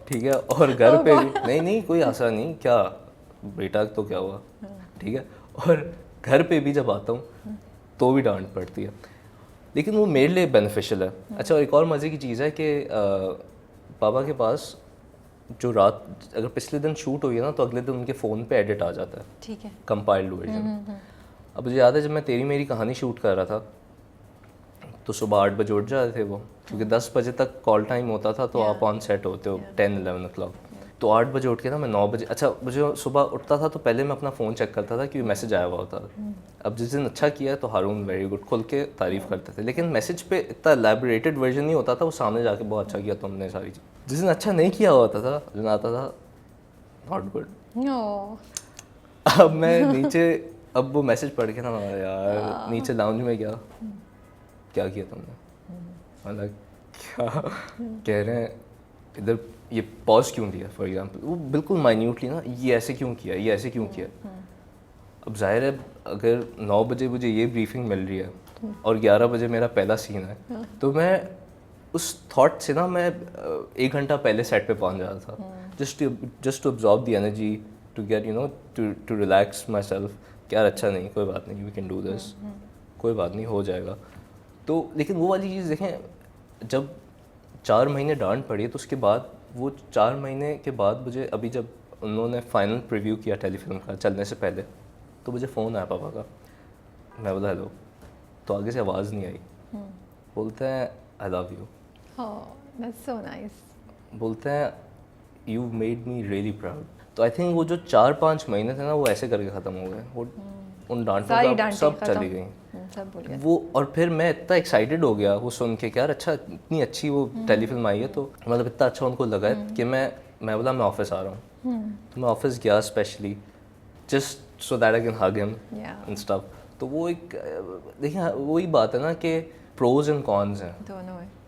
ठीक है। और घर पे भी नहीं कोई आशा नहीं, क्या बेटा तो क्या हुआ, ठीक है। और घर पे भी जब आता हूँ तो भी डांट पड़ती है, लेकिन वो मेरे लिए बेनिफिशियल है। अच्छा, और एक और मज़े की चीज़ है कि पापा के पास जो रात अगर पिछले दिन शूट हुई है ना, तो अगले दिन उनके फ़ोन पे एडिट आ जाता है, ठीक है, कंपाइल्ड वर्जन। अब मुझे याद है जब मैं तेरी मेरी कहानी शूट कर रहा था तो सुबह 8 बजे उठ जाते थे वो, क्योंकि 10 बजे तक कॉल टाइम होता था, तो आप ऑन सेट होते हो 10-11 o'clock। तो 8 बजे उठ के ना मैं 9 बजे, अच्छा मुझे सुबह उठता था तो पहले मैं अपना फ़ोन चेक करता था कि मैसेज आया हुआ होता था। अब जिस दिन अच्छा किया तो हारून वेरी गुड खुल के तारीफ़ करते थे, लेकिन मैसेज पे इतना एलैबोरेटेड वर्जन नहीं होता था, वो सामने जाके बहुत अच्छा किया तुमने सारी चीज़। जिस दिन अच्छा नहीं किया होता था, जिस दिन आता था नॉट गुड। अब मैं नीचे, अब वो मैसेज पढ़ के ना यार नीचे लाउंज में क्या किया तुमने, मतलब क्या कह रहे हैं इधर, ये पॉज क्यों दिया फॉर एग्जांपल, वो बिल्कुल माइन्यूटली ना, ये ऐसे क्यों किया, ये ऐसे क्यों किया। अब जाहिर है अगर 9 बजे मुझे ये ब्रीफिंग मिल रही है और 11 बजे मेरा पहला सीन है, तो मैं उस थॉट से ना मैं 1 घंटा पहले सेट पे पहुंच जाता था, just to absorb the energy, to get you know to relax myself. यार अच्छा नहीं, कोई बात नहीं, वी कैन डू दिस, कोई बात नहीं, हो जाएगा। तो लेकिन वो वाली चीज़ देखें, जब 4 महीने डांट पड़ी तो उसके बाद वो 4 महीने के बाद मुझे, अभी जब उन्होंने फाइनल प्रीव्यू किया टेलीफिल्म का चलने से पहले, तो मुझे फ़ोन आया पापा का, मैं बोला हेलो, तो आगे से आवाज़ नहीं आई, बोलते हैं I love you. That's so nice. बोलते हैं you made me really proud. तो आई थिंक वो जो 4-5 महीने थे ना वो ऐसे करके ख़त्म हो गए, वो उन सारी डांटों का डांटें सब खत्म। चली गई सब भूल गए। वो। और फिर मैं इतना एक्साइटेड हो गया वो सुन के कि यार अच्छा इतनी अच्छी वो टेलीफिल्म आई है, तो मतलब इतना अच्छा उनको लगा है कि मैं बोला मैं ऑफिस आ रहा हूँ। तो मैं ऑफिस गया specially just so that I can hug him and stuff. तो वो एक देखिए वही बात है ना कि प्रोज एंड कॉन्स हैं,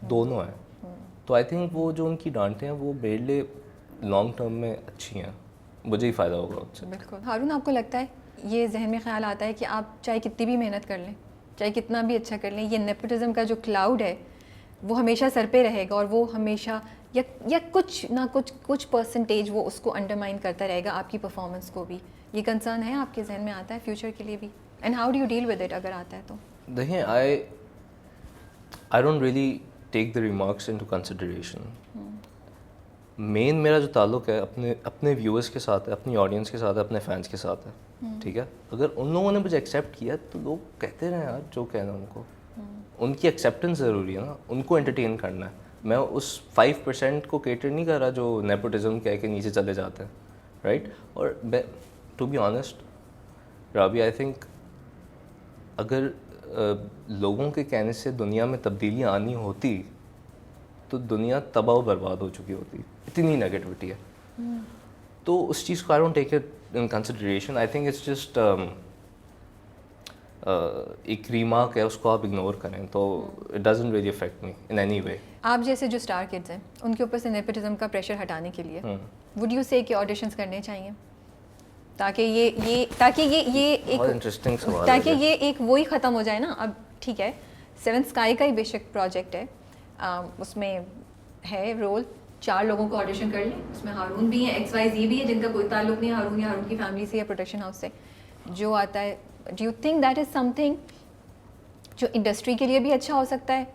दोनों हैं। तो आई थिंक वो जो उनकी डांटें हैं वो मेरे लिए लॉन्ग टर्म में अच्छी हैं, मुझे ही फ़ायदा होगा उनसे। बिल्कुल। हारून, आपको लगता है ये जहन में ख्याल आता है कि आप चाहे कितनी भी मेहनत कर लें, चाहे कितना भी अच्छा कर लें, ये नेपोटिज्म का जो क्लाउड है वो हमेशा सर पे रहेगा और वो हमेशा या कुछ ना कुछ परसेंटेज वो उसको अंडरमाइन करता रहेगा आपकी परफॉर्मेंस को भी। ये कंसर्न है आपके जहन में आता है फ्यूचर के लिए भी? And how do you deal with it अगर आता है तो? देखिए I don't really take the remarks into consideration. मेन मेरा जो ताल्लुक है अपने व्यूअर्स के साथ है, अपनी ऑडियंस के साथ है, अपने फैंस के साथ है, ठीक है। अगर उन लोगों ने मुझे एक्सेप्ट किया तो लोग कहते रहे यार जो कहना उनको, उनकी एक्सेप्टेंस ज़रूरी है ना, उनको एंटरटेन करना है। मैं उस 5% को केटर नहीं कर रहा जो नेपोटिज्म कह के नीचे चले जाते हैं, राइट। और to be honest Rabi, I think अगर लोगों के कहने से दुनिया में तब्दीली आनी होती तो दुनिया तबाह व बर्बाद हो चुकी होती, इतनी नेगेटिविटी है। तो उस चीज़ को I don't take it in consideration. I think it's just एक रिमार्क है, उसको आप इग्नोर करें तो it doesn't really affect me in any way. आप जैसे जो स्टार किड्स हैं उनके ऊपर से नेपोटिज्म का प्रेशर हटाने के लिए वुड यू से कि ऑडिशंस करने चाहिए ताकि ये एक इंटरेस्टिंग सवाल ताकि है। ये एक वही ख़त्म हो जाए ना? अब ठीक है, सेवन स्काई का ही बेशक प्रोजेक्ट है, उसमें है रोल 4 लोगों को ऑडिशन कर लें, उसमें हारून भी है, XYZ भी है जिनका कोई ताल्लुक नहीं है हारून या हारून की फैमिली से या प्रोडक्शन हाउस से जो आता है। Do you think that is something जो इंडस्ट्री के लिए भी अच्छा हो सकता है?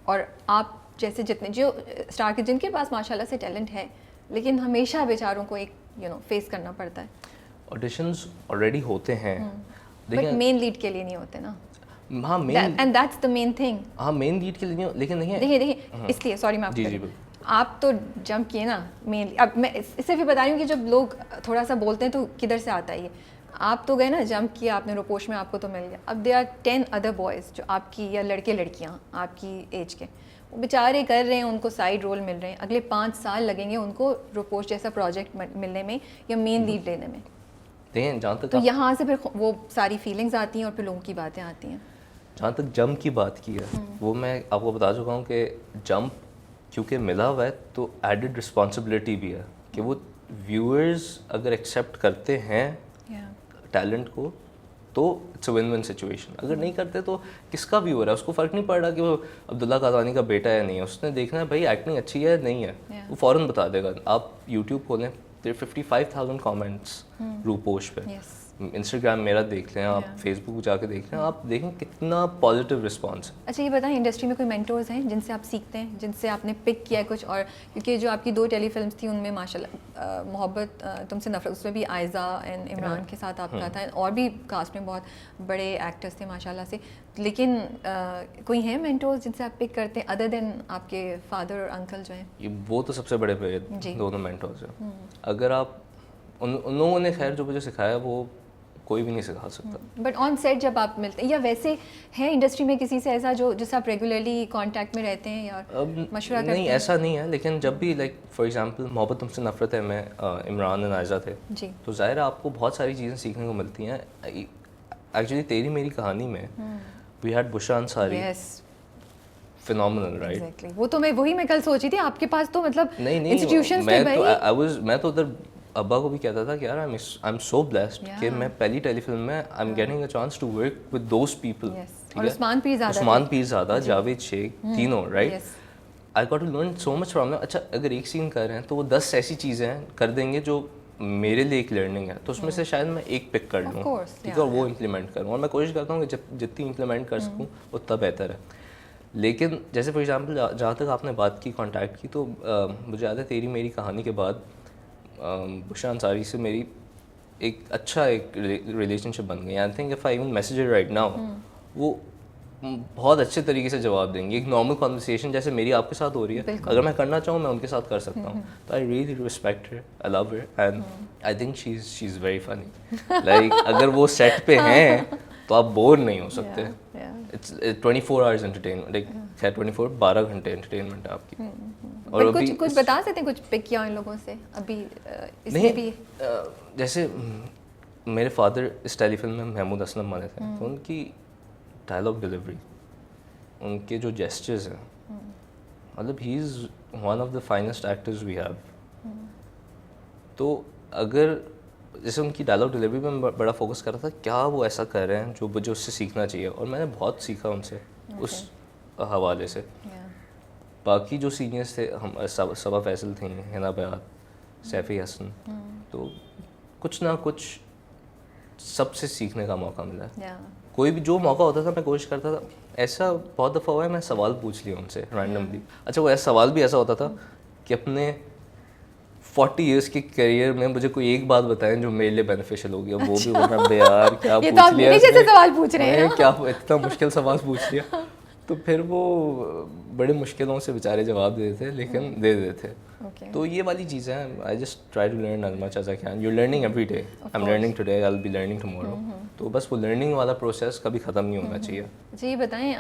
और आप जैसे जितने जो स्टार के जिनके पास माशाल्लाह से टैलेंट है लेकिन हमेशा बेचारों को एक फेस करना पड़ता है। ऑडिशंस ऑलरेडी होते हैं, बट मेन लीड के लिए नहीं होते ना। हाँ main, and that's the main thing. हाँ मेन लीड के लिए नहीं, लेकिन देखिए इसलिए सॉरी मैं जी आपको आप तो जंप किए ना मेनली। अब मैं इससे भी बता रही हूँ कि जब लोग थोड़ा सा बोलते हैं तो किधर से आता है ये। आप तो गए ना, जंप किया आपने रोपोश में, आपको तो मिल गया। अब दे आर 10 अदर बॉयज़ जो आपकी या लड़के लड़कियाँ आपकी एज के, वो बेचारे कर रहे हैं, उनको साइड रोल मिल रहे हैं। अगले 5 साल लगेंगे उनको रोपोश जैसा प्रोजेक्ट मिलने में या मेन लीड लेने में। जहाँ तक तो यहाँ से फिर वो सारी फीलिंग्स आती हैं और फिर लोगों की बातें आती हैं। जहाँ तक जंप की बात की है वो मैं आपको बता चुका हूँ कि जंप क्योंकि मिला हुआ है तो एडेड रिस्पॉन्सिबिलिटी भी है कि वो व्यूअर्स अगर एक्सेप्ट करते हैं टैलेंट को तो it's a win win situation. अगर नहीं करते तो किसका व्यूअर है, उसको फ़र्क नहीं पड़ रहा कि वो अब्दुल्ला कादवानी का बेटा है नहीं है, उसने देखना है भाई एक्टिंग अच्छी है नहीं है, वो फ़ौरन बता देगा। आप यूट्यूब खोलें, देयर 55,000 कमेंट्स रूपोश पे। इंस्टाग्राम मेरा देख लें आप, फेसबुक जाके देख लें आप, देखें कितना पॉजिटिव रिस्पांस है। अच्छा ये बताएं, इंडस्ट्री में कोई मेंटोर्स हैं जिनसे आप सीखते हैं, जिनसे आपने पिक किया है कुछ? और क्योंकि जो आपकी 2 टेलीफिल्म्स थी उनमें माशाल्लाह मोहब्बत तुमसे नफरत, उसमें भी आयज़ा एंड इमरान के साथ आपका था, और भी कास्ट में बहुत बड़े एक्टर्स थे माशाल्लाह से। लेकिन कोई हैं मेंटोर्स जिनसे आप पिक करते हैं अदर देन आपके फादर और अंकल जो हैं? ये वो तो सबसे बड़े दोनों मेंटोर्स हैं। अगर आप उन लोगों ने खैर जो मुझे सिखाया वो कोई भी नहीं सिखा सकता। बट ऑन सेट जब आप मिलते हैं या वैसे हैं इंडस्ट्री में किसी से ऐसा जो जिससे आप रेगुलरली कांटेक्ट में रहते हैं या मशवरा करते हैं? नहीं ऐसा नहीं है, लेकिन जब भी लाइक फॉर एग्जांपल मोहब्बत तुमसे नफरत है में इमरान और आयज़ा थे जी, तो ज़ाहिर है आपको बहुत सारी चीज़ें सीखने को मिलती हैं। एक्चुअली तेरी मेरी कहानी में we had Bushra Ansari, phenomenal right. Exactly, वो तो मैं कल सोची थी आपके पास तो मतलब नहीं इंस्टीट्यूशंस थे भाई। मैं तो उधर अब्बा को भी कहता था कि यार आई एम सो ब्लेस्ड कि मैं पहली टेलीफिल्म में I am getting a chance to work with those people. और उस्मान पीरज़ादा, जावेद शेख, तीनों right. I got to learn so much from them. अच्छा अगर एक सीन कर रहे हैं तो वो 10 ऐसी चीज़ें कर देंगे जो मेरे लिए एक लर्निंग है, तो उसमें से शायद मैं एक पिक कर लूँ, ठीक है, और वो इम्प्लीमेंट करूँ। और मैं कोशिश करता हूँ कि जितनी इम्प्लीमेंट कर सकूँ उतना बेहतर है। लेकिन जैसे फॉर एग्जांपल जहाँ तक आपने बात की कॉन्टैक्ट की, तो मुझे याद है तेरी मेरी कहानी के बाद बुशरा अंसारी से मेरी एक रिलेशनशिप बन गई। I think if I even message right now, वो बहुत अच्छे तरीके से जवाब देंगी। एक नॉर्मल कॉन्वर्सेशन जैसे मेरी आपके साथ हो रही है, अगर मैं करना चाहूँ मैं उनके साथ कर सकता हूँ। तो I really respect her, I love her and I think she is very funny. Like अगर वो सेट पे हैं तो आप बोर नहीं हो सकते। इट्स 24 आवर्स एंटरटेनमेंट, लाइक खैर 12 घंटे एंटरटेनमेंट है आपकी। और अभी कुछ बता सकते हैं, कुछ पिक किया इन लोगों से अभी इसमें भी? जैसे मेरे फादर इस टेलीफिल्म में महमूद असलम बने थे, तो उनकी डायलॉग डिलीवरी, उनके जो जेस्चर्स हैं, मतलब he is one of the finest actors we have. तो अगर जैसे उनकी डायलॉग डिलीवरी पे मैं बड़ा फोकस कर रहा था, क्या वो ऐसा कर रहे हैं जो मुझे उससे सीखना चाहिए, और मैंने बहुत सीखा उनसे उस हवाले से। बाकी जो सीनियर्स थे, हम सबा फैसल थी, हिना बयात, सैफ़ी हसन, तो कुछ ना कुछ सबसे सीखने का मौका मिला। कोई भी जो मौका होता था मैं कोशिश करता था। ऐसा बहुत दफ़ा हुआ है मैं सवाल पूछ लिया उनसे रैंडमली। अच्छा, वो ऐसा सवाल भी ऐसा होता था कि अपने 40 इयर्स के करियर में मुझे कोई एक बात बताएं जो मेरे लिए बेनिफिशियल होगी। अब वो भी बोलना बे यार क्या ये पूछ तो आप लिया, जैसे सवाल पूछ रहे हैं, क्या इतना मुश्किल सवाल पूछ लिया। तो फिर वो बड़े मुश्किलों से बेचारे जवाब दे देते, लेकिन दे देते। तो ये वाली चीज़ें हैं, I just try to learn as much as I can. You learning every day, I am learning today, I will be learning tomorrow. तो बस वो लर्निंग वाला प्रोसेस कभी ख़त्म नहीं होना चाहिए। जी बताएं,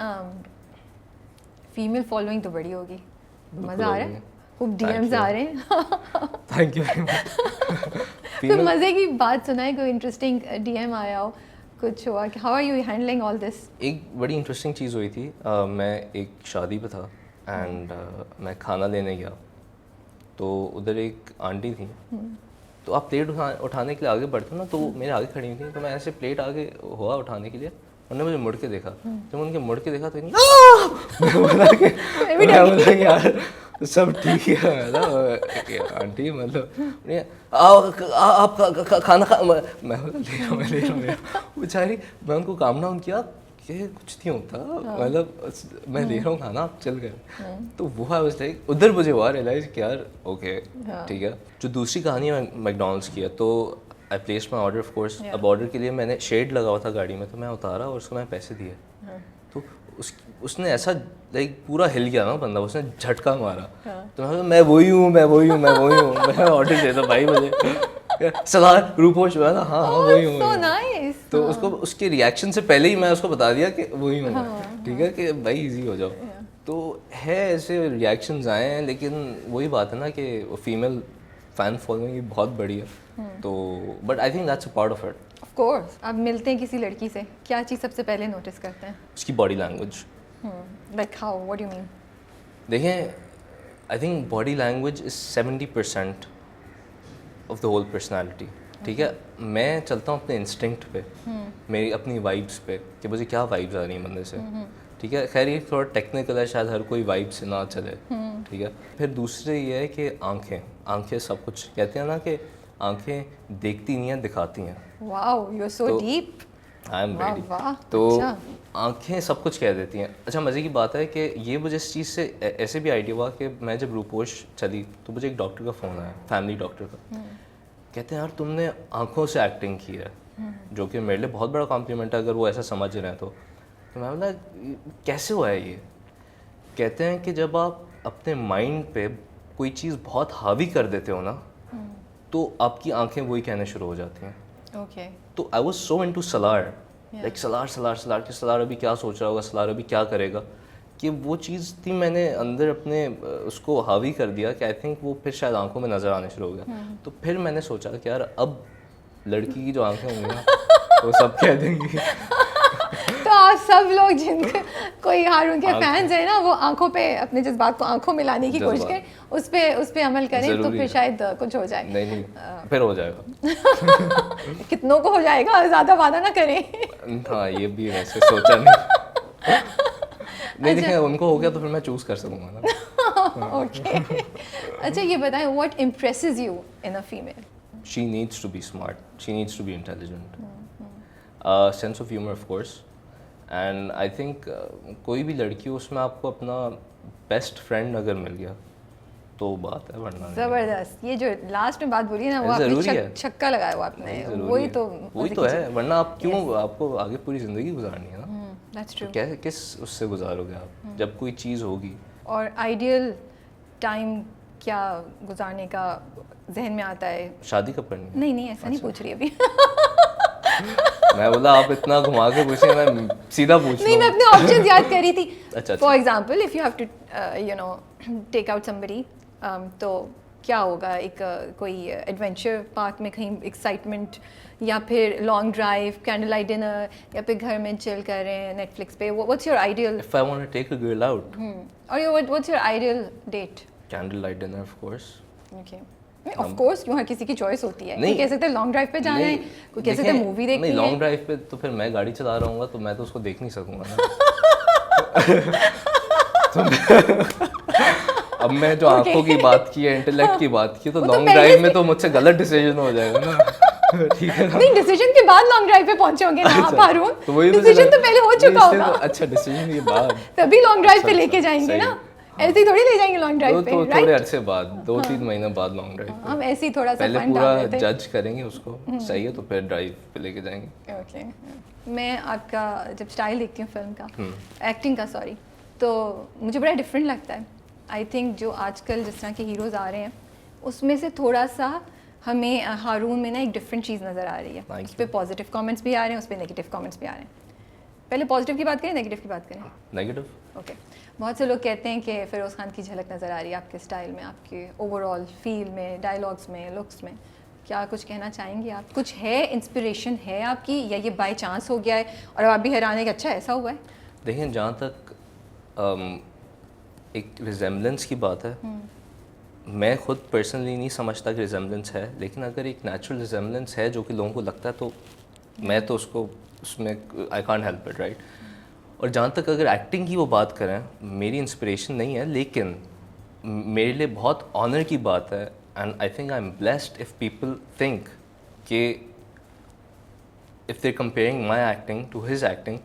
फीमेल फॉलोइंग तो बड़ी होगी, मज़ा आ रहा है, खूब डीएम्स आ रहे हैं। Thank you. कोई मज़े की बात सुनाए, कोई इंटरेस्टिंग डीएम आया हो, कुछ हुआ कि how are you handling all this? एक बड़ी इंटरेस्टिंग चीज़ हुई थी। मैं एक शादी पे था एंड मैं खाना लेने गया, तो उधर एक आंटी थी। तो आप प्लेट उठाने के लिए आगे बढ़ते हो ना, तो वो मेरे आगे खड़ी हुई थी, तो मैं ऐसे प्लेट आगे हुआ उठाने के लिए, उन्होंने मुझे मुड़ के देखा। जब उनके मुड़ के देखा तो मैं बोला कि यार सब ठीक है आंटी, मतलब आप खाना खा, मैं ले रहा हूँ बेचारी। मैं उनको काम डाउन किया कि कुछ नहीं होता, मतलब मैं ले रहा हूँ खाना, आप चल गए। तो वो आई वाज लाइक, उधर मुझे हुआ रियलाइज कि यार ओके ठीक है। जो दूसरी कहानी है मैकडॉनल्ड्स की है, तो I placed my order of course. अब ऑर्डर के लिए मैंने शेड लगा हुआ था गाड़ी में, तो मैं उतारा और उसको मैं पैसे दिए। तो उसने ऐसा लाइक पूरा हिल गया ना बंदा, उसने झटका मारा। तो मैं वही हूँ, मैं ऑर्डर दे दो भाई मुझे। सलार रूपोश हुआ ना, हाँ वही हूँ। तो उसको उसके रिएक्शन से पहले ही मैं उसको बता दिया कि वही हूँ, ठीक है कि भाई इजी हो जाओ। तो है ऐसे रिएक्शंस आए हैं, लेकिन वही बात है ना कि फीमेल फैन फॉलोइंग बहुत बड़ी है। तो but I think that's a part of it. Of course. अब मिलते हैं किसी लड़की से, क्या चीज़ सबसे पहले नोटिस करते हैं? उसकी body language. Like how, what do you mean? देखें, I think body language is 70% of the whole personality. ठीक है, मैं चलता हूँ अपने इंस्टिंक्ट पे, मेरी अपनी वाइब्स पे, कि मुझे क्या वाइब्स आ रही हैं बंदे से। ठीक है, खैर ये थोड़ा टेक्निकल है, शायद हर कोई वाइब से ना चले। ठीक है, फिर दूसरे ये है कि आंखें सब कुछ कहते हैं ना, कि आंखें देखती नहीं हैं, दिखाती हैं। Wow, you are so deep. I am ready. तो आंखें सब कुछ कह देती हैं। अच्छा, मज़े की बात है कि ये मुझे इस चीज़ से ऐसे भी आइडिया हुआ कि मैं जब रूपोश चली तो मुझे एक डॉक्टर का फ़ोन आया, फैमिली डॉक्टर का। कहते हैं यार तुमने आंखों से एक्टिंग की है, जो कि मेरे लिए बहुत बड़ा कॉम्प्लीमेंट है अगर वो ऐसा समझ रहे हैं तो मैं बोला कैसे हुआ है ये? कहते हैं कि जब आप अपने माइंड पे कोई चीज़ बहुत हावी कर देते हो ना, तो आपकी आंखें वही कहने शुरू हो जाती हैं। ओके। तो I was so into Salaar, like Salaar कि सलार अभी क्या सोच रहा होगा, सलार अभी क्या करेगा, कि वो चीज़ थी मैंने अंदर अपने उसको हावी कर दिया कि आई थिंक वो फिर शायद आंखों में नज़र आने शुरू हो गया। तो फिर मैंने सोचा कि यार अब लड़की की जो आंखें होंगी ना वो सब कह देंगी। तो आप सब लोग जिनके कोई हारून के फैंस हैं ना, वो आंखों पे अपने जज्बात को आंखों में लाने की कोशिश करें, उस पे अमल करें, तो फिर शायद कुछ हो जाए। नहीं फिर हो जाएगा। कितनों को हो जाएगा, ज़्यादा वादा ना करें। हाँ, ये भी वैसे सोचा नहीं। नहीं देखें, उनको हो गया तो फिर मैं चूज़ कर सकूँगा ना। ओके। अच्छा, ये बताएं, what impresses you in a female? She needs to be smart, she needs to be intelligent, sense of humour of course, and I think कोई भी लड़की उसमें आपको अपना बेस्ट फ्रेंड अगर मिल गया तो बात है, वरना नहीं। ज़बरदस्त। ये जो लास्ट में बात बोली ना, वो आपने ज़रूरी है। छक्का लगाया वो आपने, वही तो है, वरना आप क्यों, आपको आगे पूरी ज़िंदगी गुजारनी है ना। That's true. कैसे, किस उससे गुजारोगे आप जब कोई चीज़ होगी। और आइडियल टाइम क्या गुजारने का जहन में आता है? शादी कब करनी है? नहीं ऐसा नहीं पूछ रही अभी। मैं बोला आप इतना घुमा के पूछे, मैं सीधा पूछ नहीं, मैं अपने ऑप्शंस याद कर रही थी। अच्छा। For example if you have to you know take out somebody, तो क्या होगा? एक कोई एडवेंचर पार्क में कहीं एक्साइटमेंट, या फिर long drive, candle light dinner, या फिर घर में चिल कर रहे हैं नेटफ्लिक्स पे? What's your ideal? If I want to take a girl out, और what's your ideal date? Candle light dinner of course. Okay, of course क्यों, हर किसी की चॉइस होती है। कोई कह सकते हैं लॉन्ग ड्राइव पे जाना है, कोई कह सकते हैं मूवी देखनी है। नहीं, लॉन्ग ड्राइव पे तो फिर मैं गाड़ी चला रहा हूँगा, तो मैं तो उसको देख नहीं सकूँगा ना। अब मैं जो आंखों की बात की है, इंटेलेक्ट की बात की, तो लॉन्ग ड्राइव में तो मुझसे गलत डिसीजन हो जाएगा ना। ठीक है ना? नहीं, डिसीजन के बाद लॉन्ग ड्राइव पे पहुंचे होंगे ना आप हारून। तो वही डिसीजन तो पहले हो चुका होगा। अच्छा, डिसीजन के बाद तभी लॉन्ग ड्राइव पे लेके जाएंगे ना, ऐसे ही थोड़ी ले जाएंगे लॉन्ग ड्राइव पे, तो राइट? थोड़े अरसे बाद, 2-3 महीने बाद लॉन्ग ड्राइव पे। हम ऐसे ही थोड़ा सा पहले फन पूरा डाल रहे थे। जज करेंगे उसको, सही है तो फिर ड्राइव पे लेके जाएंगे। ओके, मैं आपका जब स्टाइल देखती हूँ फिल्म का, एक्टिंग का सॉरी, तो मुझे बड़ा डिफरेंट लगता है। आई थिंक जो आजकल जिस तरह के हीरोज़ आ रहे हैं, उसमें से थोड़ा सा हमें हारून में ना एक डिफरेंट चीज़ नज़र आ रही है। उस पर पॉजिटिव कमेंट्स भी आ रहे हैं, उस पर नेगेटिव कमेंट्स भी आ रहे हैं। पहले पॉजिटिव की बात करें, नेगेटिव की बात करें? नेगेटिव। ओके, बहुत से लोग कहते हैं कि फिरोज़ खान की झलक नज़र आ रही है आपके स्टाइल में, आपके ओवरऑल फील में, डायलॉग्स में, लुक्स में। क्या कुछ कहना चाहेंगे आप? कुछ है, इंस्पिरेशन है आपकी, या ये बाय चांस हो गया है और अब आप भी हैरान है कि अच्छा ऐसा हुआ है? देखिए, जहाँ तक एक रिजेम्बलेंस की बात है, मैं खुद पर्सनली नहीं समझता कि रिजेम्बलेंस है, लेकिन अगर एक नेचुरल रिजेम्बलेंस है जो कि लोगों को लगता है, तो मैं तो उसको उसमें I can't help it, right. और जहाँ तक अगर एक्टिंग की वो बात करें, मेरी इंस्पिरेशन नहीं है, लेकिन मेरे लिए बहुत ऑनर की बात है, and I think I am blessed if people think कि if they comparing my acting to his acting,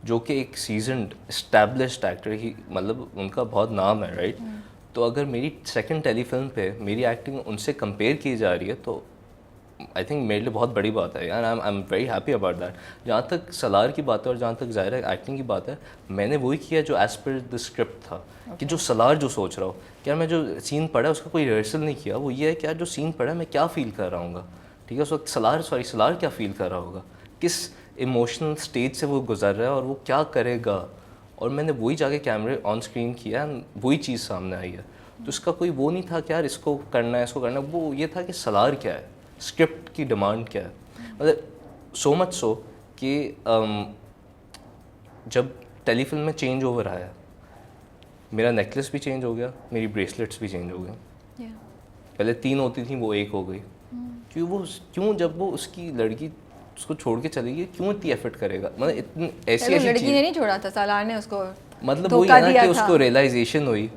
जो कि एक सीजनड एस्टैब्लिश्ड एक्टर ही, मतलब उनका बहुत नाम है, राइट। तो अगर मेरी सेकंड टेलीफिल्म पे मेरी एक्टिंग उनसे कंपेयर की जा रही है, तो आई थिंक मेरे लिए बहुत बड़ी बात है यार। I am very happy about that. जहाँ तक सलार की बात है और जहाँ तक ज़ाहिर है एक्टिंग की बात है, मैंने वही किया जो एज़ पर द स्क्रिप्ट था। कि जो सलार जो सोच रहा हो, क्या मैं जो सीन पढ़ा उसका कोई रिहर्सल नहीं किया, वो ये है कि यार जो सीन पढ़ा मैं क्या फ़ील कर रहा हूँ, ठीक है। उस वक्त सलार क्या फ़ील कर रहा होगा, किस इमोशनल स्टेज से वो गुजर रहा है और वो क्या करेगा, और मैंने वही जाके कैमरे ऑन स्क्रीन किया, वही चीज़ सामने आई है। तो इसका कोई वो नहीं था कि यार इसको करना है, इसको करना है, वो ये था कि सलार क्या है, स्क्रिप्ट की डिमांड क्या है। मतलब सो मच सो कि जब टेलीफिल्म में चेंज ओवर आया, मेरा नेकलेस भी चेंज हो गया, मेरी ब्रेसलेट्स भी चेंज हो गई। पहले 3 होती थी, वो 1 हो गई। क्यों जब वो उसकी लड़की उसको छोड़ के चली गई, क्यों इतनी एफर्ट करेगा, मतलब इतनी ऐसी लड़की ने नहीं छोड़ा था, सालार ने उसको मतलब वही है ना कि उसको रियलाइजेशन हुई।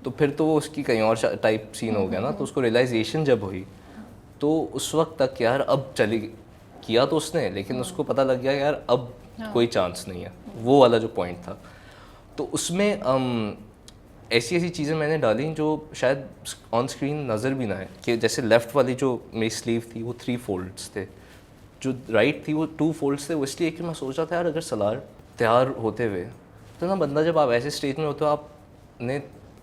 तो फिर तो वो उसकी कहीं और टाइप सीन हो गया ना। तो उसको रियलाइजेशन जब हुई, तो उस वक्त तक यार अब चली किया तो उसने, लेकिन उसको पता लग गया यार अब कोई चांस नहीं है, वो वाला जो पॉइंट था। तो उसमें ऐसी चीज़ें मैंने डाली जो शायद ऑन स्क्रीन नज़र भी ना आए। कि जैसे लेफ़्ट वाली जो मेरी स्लीव थी वो 3 फोल्ड्स थे, जो राइट थी वो 2 फोल्ड्स थे। वो इसलिए कि मैं सोच रहा था यार अगर सलार तैयार होते हुए, तो ना बंदा जब आप ऐसे स्टेज में होते हो, आपने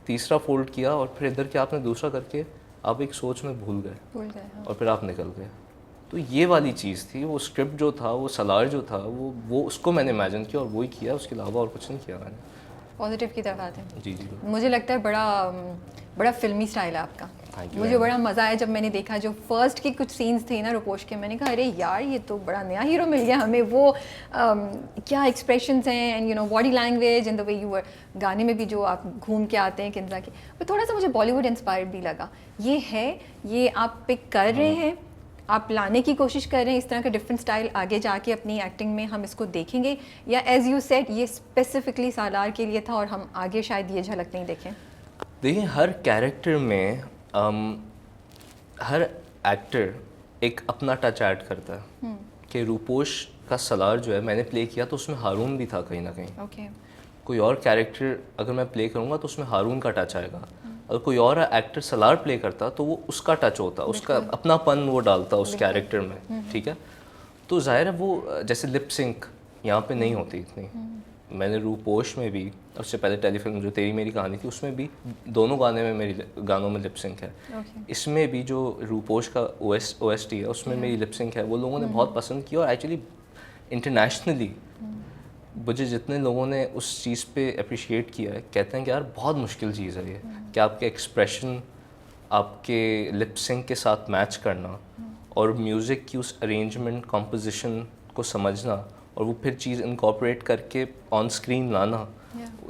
तीसरा फोल्ड किया और फिर इधर के आपने दूसरा करके आप एक सोच में भूल गए और फिर आप निकल गए। तो ये वाली चीज़ थी, वो स्क्रिप्ट जो था, वो सलार जो था, वो उसको मैंने इमेजिन किया और वही किया, उसके अलावा और कुछ नहीं किया मैंने। पॉजिटिव की तरफ आते हैं। जी। मुझे लगता है बड़ा फिल्मी स्टाइल है आपका। मुझे बड़ा मज़ा आया जब मैंने देखा जो फर्स्ट की कुछ सीन्स थे ना रुपोश के, मैंने कहा अरे यार ये तो बड़ा नया हीरो मिल गया हमें। वो क्या एक्सप्रेशंस हैं, and you know body language and the way you were, गाने में भी जो आप घूम के आते हैं किंजा के, वो थोड़ा सा मुझे बॉलीवुड इंस्पायर्ड भी लगा। ये है, ये आप पिक कर रहे हैं, आप लाने की कोशिश कर रहे हैं इस तरह का डिफरेंट स्टाइल आगे जाके अपनी एक्टिंग में हम इसको देखेंगे, या एज यू सेड ये स्पेसिफिकली सालार के लिए था और हम आगे शायद ये झलक नहीं देखें? देखिए, हर कैरेक्टर में हर एक्टर एक अपना टच ऐड करता है। कि रूपोश का सलार जो है मैंने प्ले किया तो उसमें हारून भी था कहीं ना कहीं। Okay. कोई और कैरेक्टर अगर मैं प्ले करूँगा तो उसमें हारून का टच आएगा। और कोई और एक्टर सलार प्ले करता तो वो उसका टच होता, उसका अपनापन वो डालता उस कैरेक्टर में, ठीक है। तो जाहिर है वो जैसे लिप सिंक यहाँ पे नहीं होती इतनी। मैंने रूपोश में भी, उससे पहले टेलीफिल्म जो तेरी मेरी कहानी थी उसमें भी दोनों गानों में लिप सिंक है। इसमें भी जो रूपोश का OST है उसमें मेरी लिप सिंक है, वो लोगों ने बहुत पसंद किया। और एक्चुअली इंटरनेशनली मुझे जितने लोगों ने उस चीज़ पे अप्रिशिएट किया है, कहते हैं कि यार बहुत मुश्किल चीज़ है ये, कि आपके एक्सप्रेशन आपके लिप सिंक के साथ मैच करना और म्यूज़िक की उस अरेंजमेंट कॉम्पोजिशन को समझना और वो फिर चीज़ इनकॉर्पोरेट करके ऑन स्क्रीन लाना,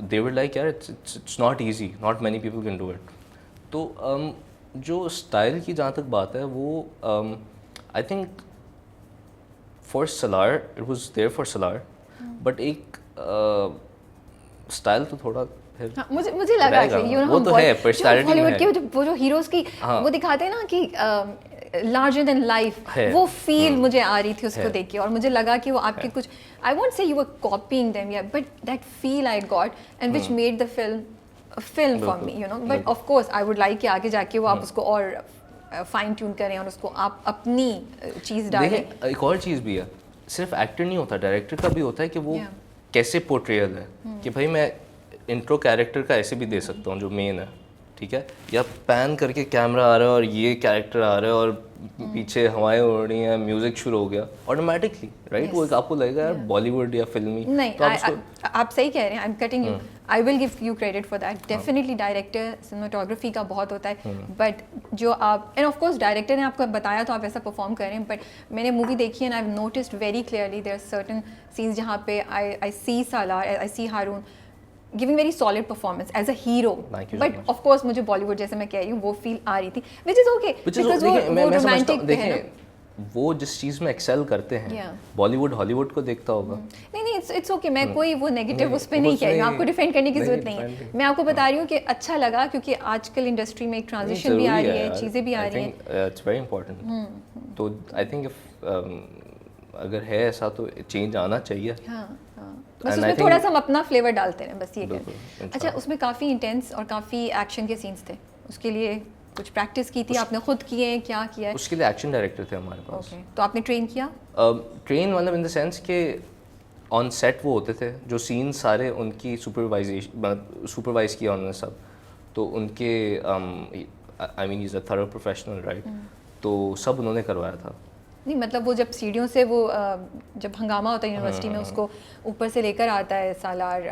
दे वर लाइक यार it's not easy, not many people can do it. तो जो स्टाइल की जहाँ तक बात है वो I think for Salaar it was there for Salaar, but एक स्टाइल तो थोड़ा फिर मुझे लगा कि वो तो है पर्सनालिटी में हॉलीवुड के वो जो हीरोज की वो दिखाते हैं ना कि लार्जर देन लाइफ, वो फील मुझे आ रही थी उसको देख के, और मुझे लगा कि वो आपके कुछ, I won't say you were copying them या, but that feel I got and which made the film for me, you know. But of course I would like कि आगे जाके वो आप उसको और फाइन ट्यून करें और उसको आप अपनी चीज़ डालें। एक और चीज़ भी है, सिर्फ एक्टर नहीं होता, डायरेक्टर का भी होता है कि वो कैसे पोर्ट्रेयल है, कि भाई मैं इंट्रो कैरेक्टर का ऐसे भी दे सकता हूँ जो मेन है, ठीक है, या पैन करके कैमरा आ रहा है और ये कैरेक्टर आ रहा है और पीछे हवाएं उड़ रही हैं, म्यूजिक शुरू हो गया ऑटोमेटिकली, राइट। वो एक आपको लगेगा यार बॉलीवुड या फिल्मी नहीं, तो आप सही कह रहे हैं, I am cutting you, I will give you credit for that. Definitely director cinematography का बहुत होता है, बट जो आप, एंड ऑफ कोर्स डायरेक्टर ने आपको बताया तो आप ऐसा परफॉर्म कर रहे हैं, बट मैंने मूवी देखी and I have noticed very clearly there are certain scenes जहाँ पे I see Salaar, I see Haroon giving very solid performance as a hero, but of course मुझे बॉलीवुड जैसे मैं कह रही हूँ वो फील आ रही थी, विच इज ओके, बिकॉज वो रोमांटिक है ना। वो जिस चीज़ में एक्सेल करते हैं, बॉलीवुड हॉलीवुड को देखता होगा। नहीं इट्स ओके, मैं कोई वो नेगेटिव उस पर नहीं कह रही हूँ, आपको डिफेंड करने की जरूरत नहीं है। मैं आपको बता रही हूँ कि अच्छा लगा, क्योंकि आजकल इंडस्ट्री में एक ट्रांजिशन भी आ रही है, चीज़ें भी आ रही हैं, इट्स वेरी इंपॉर्टेंट। तो आई थिंक अगर है ऐसा तो चेंज आना चाहिए। बस उसमें थोड़ा सा हम अपना फ्लेवर डालते हैं, बस ये कहते। अच्छा, उसमें काफ़ी इंटेंस और काफ़ी एक्शन के सीन्स थे, उसके लिए कुछ प्रैक्टिस की थी आपने, खुद किए हैं, क्या किया है? उसके लिए एक्शन डायरेक्टर थे हमारे पास। तो आपने ट्रेन किया? ट्रेन मतलब इन द सेंस कि ऑन सेट वो होते थे जो सीन सारे उनकी सुपरवाइज किया उन्होंने सब, तो उनके I mean is a thorough professional, right, तो सब उन्होंने करवाया था। नहीं मतलब वो जब सीढ़ियों से वो जब हंगामा होता है यूनिवर्सिटी में, उसको ऊपर से लेकर आता है सालार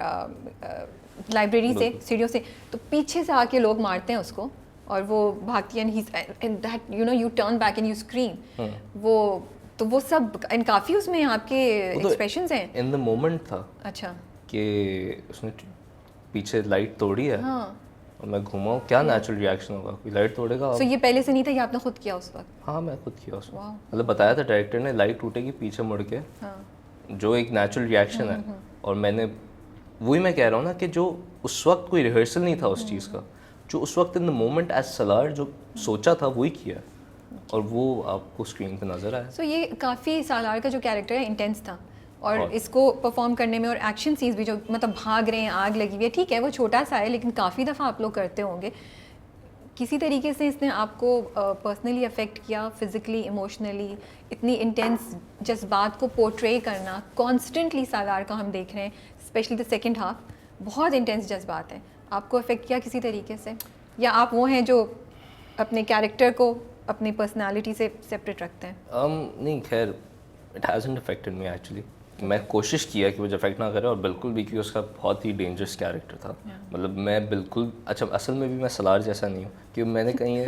लाइब्रेरी से, सीढ़ियों से, तो पीछे से आके लोग मारते हैं उसको और वो भागती है, and that you know U turn back and you scream, वो तो वो सब एंड काफ़ी उसमें आपके एक्सप्रेशंस हैं। इन द मोमेंट था अच्छा कि उसने पीछे लाइट तोड़ी है, हाँ, और मैं घूमा, क्या नेचुरल रिएक्शन होगा, कोई लाइट तोड़ेगा। तो ये पहले से नहीं था, ये आपने खुद किया उस वक्त? हाँ मैं खुद किया उस वक्त, मतलब बताया था डायरेक्टर ने लाइट टूटेगी पीछे मुड़ के, जो एक नेचुरल रिएक्शन है। और मैंने वही मैं कह रहा हूँ ना कि जो उस वक्त कोई रिहर्सल नहीं था उस चीज़ का, जो उस वक्त in the moment as Salaar जो सोचा था वही किया, और वो आपको स्क्रीन पे नजर आया। सो ये काफ़ी सालार का जो कैरेक्टर है इंटेंस था, और इसको परफॉर्म करने में, और एक्शन सीन्स भी जो मतलब भाग रहे हैं, आग लगी हुई है, ठीक है वो छोटा सा है, लेकिन काफ़ी दफ़ा आप लोग करते होंगे। किसी तरीके से इसने आपको पर्सनली अफेक्ट किया, फिज़िकली, इमोशनली? इतनी इंटेंस जज्बात को पोर्ट्रे करना कॉन्स्टेंटली सालार का हम देख रहे हैं, स्पेशली द सेकेंड हाफ, बहुत इंटेंस जज्बात हैं, आपको अफेक्ट किया किसी तरीके से, या आप वो हैं जो अपने कैरेक्टर को अपनी पर्सनालिटी से सेपरेट रखते हैं? नहीं खैर, इट हैज़न्ट अफेक्टेड मी एक्चुअली। मैं कोशिश किया कि वो अफेक्ट ना करे, और बिल्कुल भी, कि उसका बहुत ही डेंजरस कैरेक्टर था। मतलब मैं बिल्कुल, अच्छा असल में भी मैं सलार जैसा नहीं हूँ, क्योंकि मैंने कहीं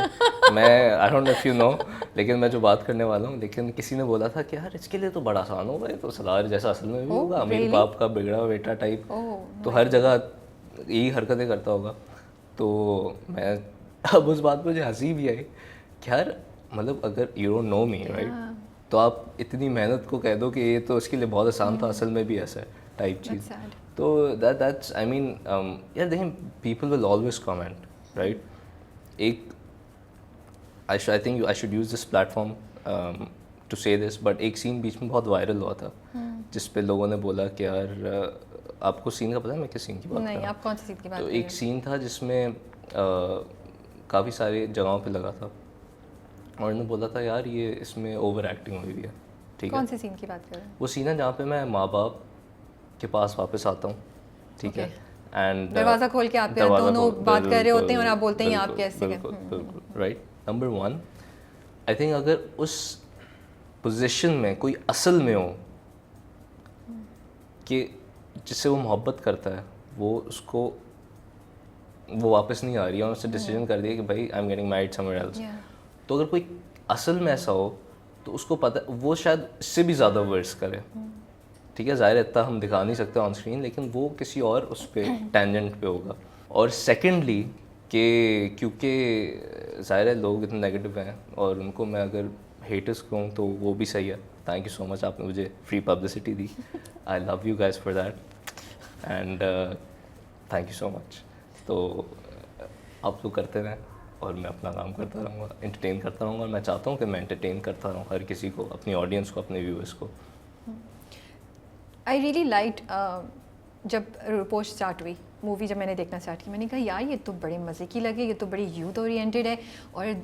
मैं आई don't know if you know, लेकिन मैं जो बात करने वाला हूँ, लेकिन किसी ने बोला था कि यार इसके लिए तो बड़ा आसान होगा, तो सलार जैसा असल में भी होगा, अमीर बाप का बिगड़ा बेटा टाइप, तो हर जगह यही हरकतें करता होगा। तो मैं अब उस बात पर मुझे हंसी भी आई कि यार मतलब अगर you don't know me right, तो आप इतनी मेहनत को कह दो कि ये तो इसके लिए बहुत आसान था, असल में भी ऐसा है टाइप चीज़। तो दैट्स आई मीन यार देखें, people will always comment, right. एक I think I should use this platform to say this, but एक सीन बीच में बहुत वायरल हुआ था जिस पे लोगों ने बोला कि यार आपको सीन का पता है मैं किस सीन की बात कर रहा हूँ? नहीं, आप कौन सी सीन की बात कर रहे हैं? तो एक सीन था जिसमें काफ़ी सारी जगहों पे लगा था और उन्होंने बोला था यार ये इसमें ओवर एक्टिंग हुई है, ठीक है। कौन से सीन की बात कर रहे हैं? वो सीन है जहाँ पे मैं माँ बाप के पास वापस आता हूँ, ठीक है, एंड दरवाज़ा खोल के आपके दोनों बात कर रहे होते हैं और आप बोलते हैं आप कैसे बिल्कुल राइट। नंबर 1, आई थिंक अगर उस पोजीशन में कोई असल में हो कि जिससे वो मोहब्बत करता है, वो वापस नहीं आ रही है और उसने डिसीजन कर दिया कि भाई आई am getting married somewhere else, तो अगर कोई असल में ऐसा हो तो उसको पता, वो शायद इससे भी ज़्यादा वर्स करे, ठीक है। ज़ाहिर है इतना हम दिखा नहीं सकते ऑन स्क्रीन, लेकिन वो किसी और उस पर टेंजेंट पे होगा। और सेकेंडली कि क्योंकि ज़ाहिर है लोग इतने नेगेटिव हैं और उनको मैं अगर हेटर्स कहूँ तो वो भी सही है। थैंक यू सो मच, आपने मुझे free publicity the, I love you guys for that and thank you so much. तो आप लोग करते रहें और मैं अपना काम करता रहूँगा, एंटरटेन करता रहूँगा, और मैं चाहता हूँ कि मैं एंटरटेन करता रहूँ हर किसी को, अपनी ऑडियंस को, अपने व्यूअर्स को। आई रियली लाइक जब रिपोर्ट स्टार्ट हुई मूवी, जब मैंने देखना स्टार्ट की, मैंने कहा यार ये तो बड़े मज़े की लगे, ये तो बड़ी यूथ ओरिएंटेड है, और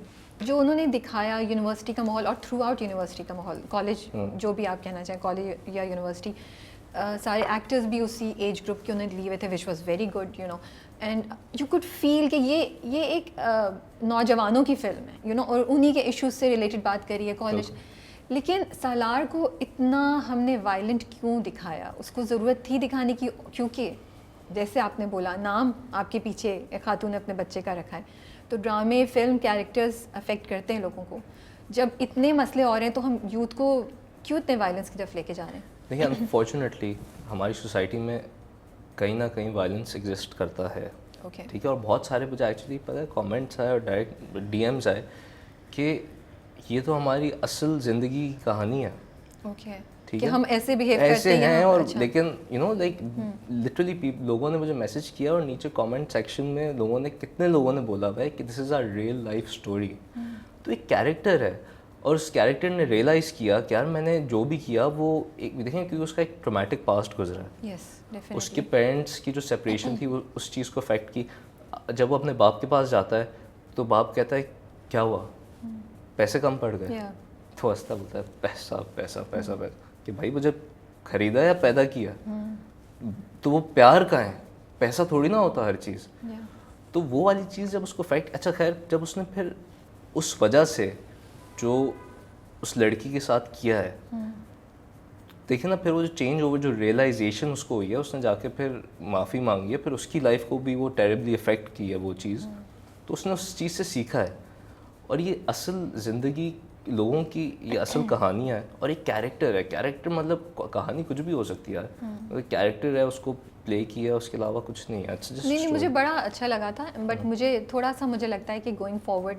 जो उन्होंने दिखाया यूनिवर्सिटी का माहौल और थ्रू आउट यूनिवर्सिटी का माहौल, कॉलेज जो भी आप कहना चाहें, कॉलेज या यूनिवर्सिटी, सारे एक्टर्स भी उसी एज ग्रुप के उन्होंने लिए हुए थे, which was very good, you know, and you could feel कि ये एक नौजवानों की फिल्म है, यू नो, और उन्हीं के इश्यूज से रिलेटेड बात करी है कॉलेज। लेकिन सालार को इतना हमने वायलेंट क्यों दिखाया? उसको ज़रूरत थी दिखाने की, क्योंकि जैसे आपने बोला नाम आपके पीछे एक खातून ने अपने बच्चे का रखा है, तो ड्रामे, फिल्म, कैरेक्टर्स अफेक्ट करते हैं लोगों को। जब इतने मसले और हैं तो हम यूथ को क्यों इतने वायलेंस की तरफ लेके जा रहे हैं? देखिए अनफॉर्चुनेटली हमारी सोसाइटी में कहीं ना कहीं वायलेंस एग्जिस्ट करता है, ठीक है। और बहुत सारे मुझे एक्चुअली पता है कमेंट्स आए और डायरेक्ट डीएम्स आए कि ये तो हमारी असल ज़िंदगी की कहानी है, ठीक है, हम ऐसे बिहेव ऐसे करते हैं। और अच्छा। लेकिन यू नो लाइक लिटरली लोगों ने मुझे मैसेज किया और नीचे कमेंट सेक्शन में कितने लोगों ने बोला भाई कि this is our real life story. तो एक कैरेक्टर है और उस कैरेक्टर ने रियलाइज़ किया कि यार मैंने जो भी किया वो एक देखें, क्योंकि उसका एक ट्रॉमेटिक पास्ट गुजरा है। yes, उसके पेरेंट्स की जो सेपरेशन थी वो उस चीज़ को अफेक्ट की। जब वो अपने बाप के पास जाता है तो बाप कहता है क्या हुआ, पैसे कम पड़ गए, तो हंसता बोलता है पैसा पैसा पैसा पैसा, कि भाई मुझे खरीदा या पैदा किया, तो वो प्यार का है, पैसा थोड़ी ना होता हर चीज़। तो वो वाली चीज़ जब उसको अफेक्ट, अच्छा खैर जब उसने फिर उस वजह से जो उस लड़की के साथ किया है, देखिए ना, फिर वो जो चेंज ओवर, जो रियलाइजेशन उसको हुई है, उसने जाके फिर माफ़ी मांगी है, फिर उसकी लाइफ को भी वो टेरिबली अफेक्ट की है वो चीज़, तो उसने उस चीज़ से सीखा है। और ये असल ज़िंदगी लोगों की, ये असल कहानियाँ है और एक कैरेक्टर है। कैरेक्टर मतलब कहानी कुछ भी हो सकती है यार, मतलब कैरेक्टर है, उसको प्ले किया, उसके अलावा कुछ नहीं है। नहीं, मुझे बड़ा अच्छा लगा था, बट मुझे थोड़ा सा मुझे लगता है कि गोइंग फॉरवर्ड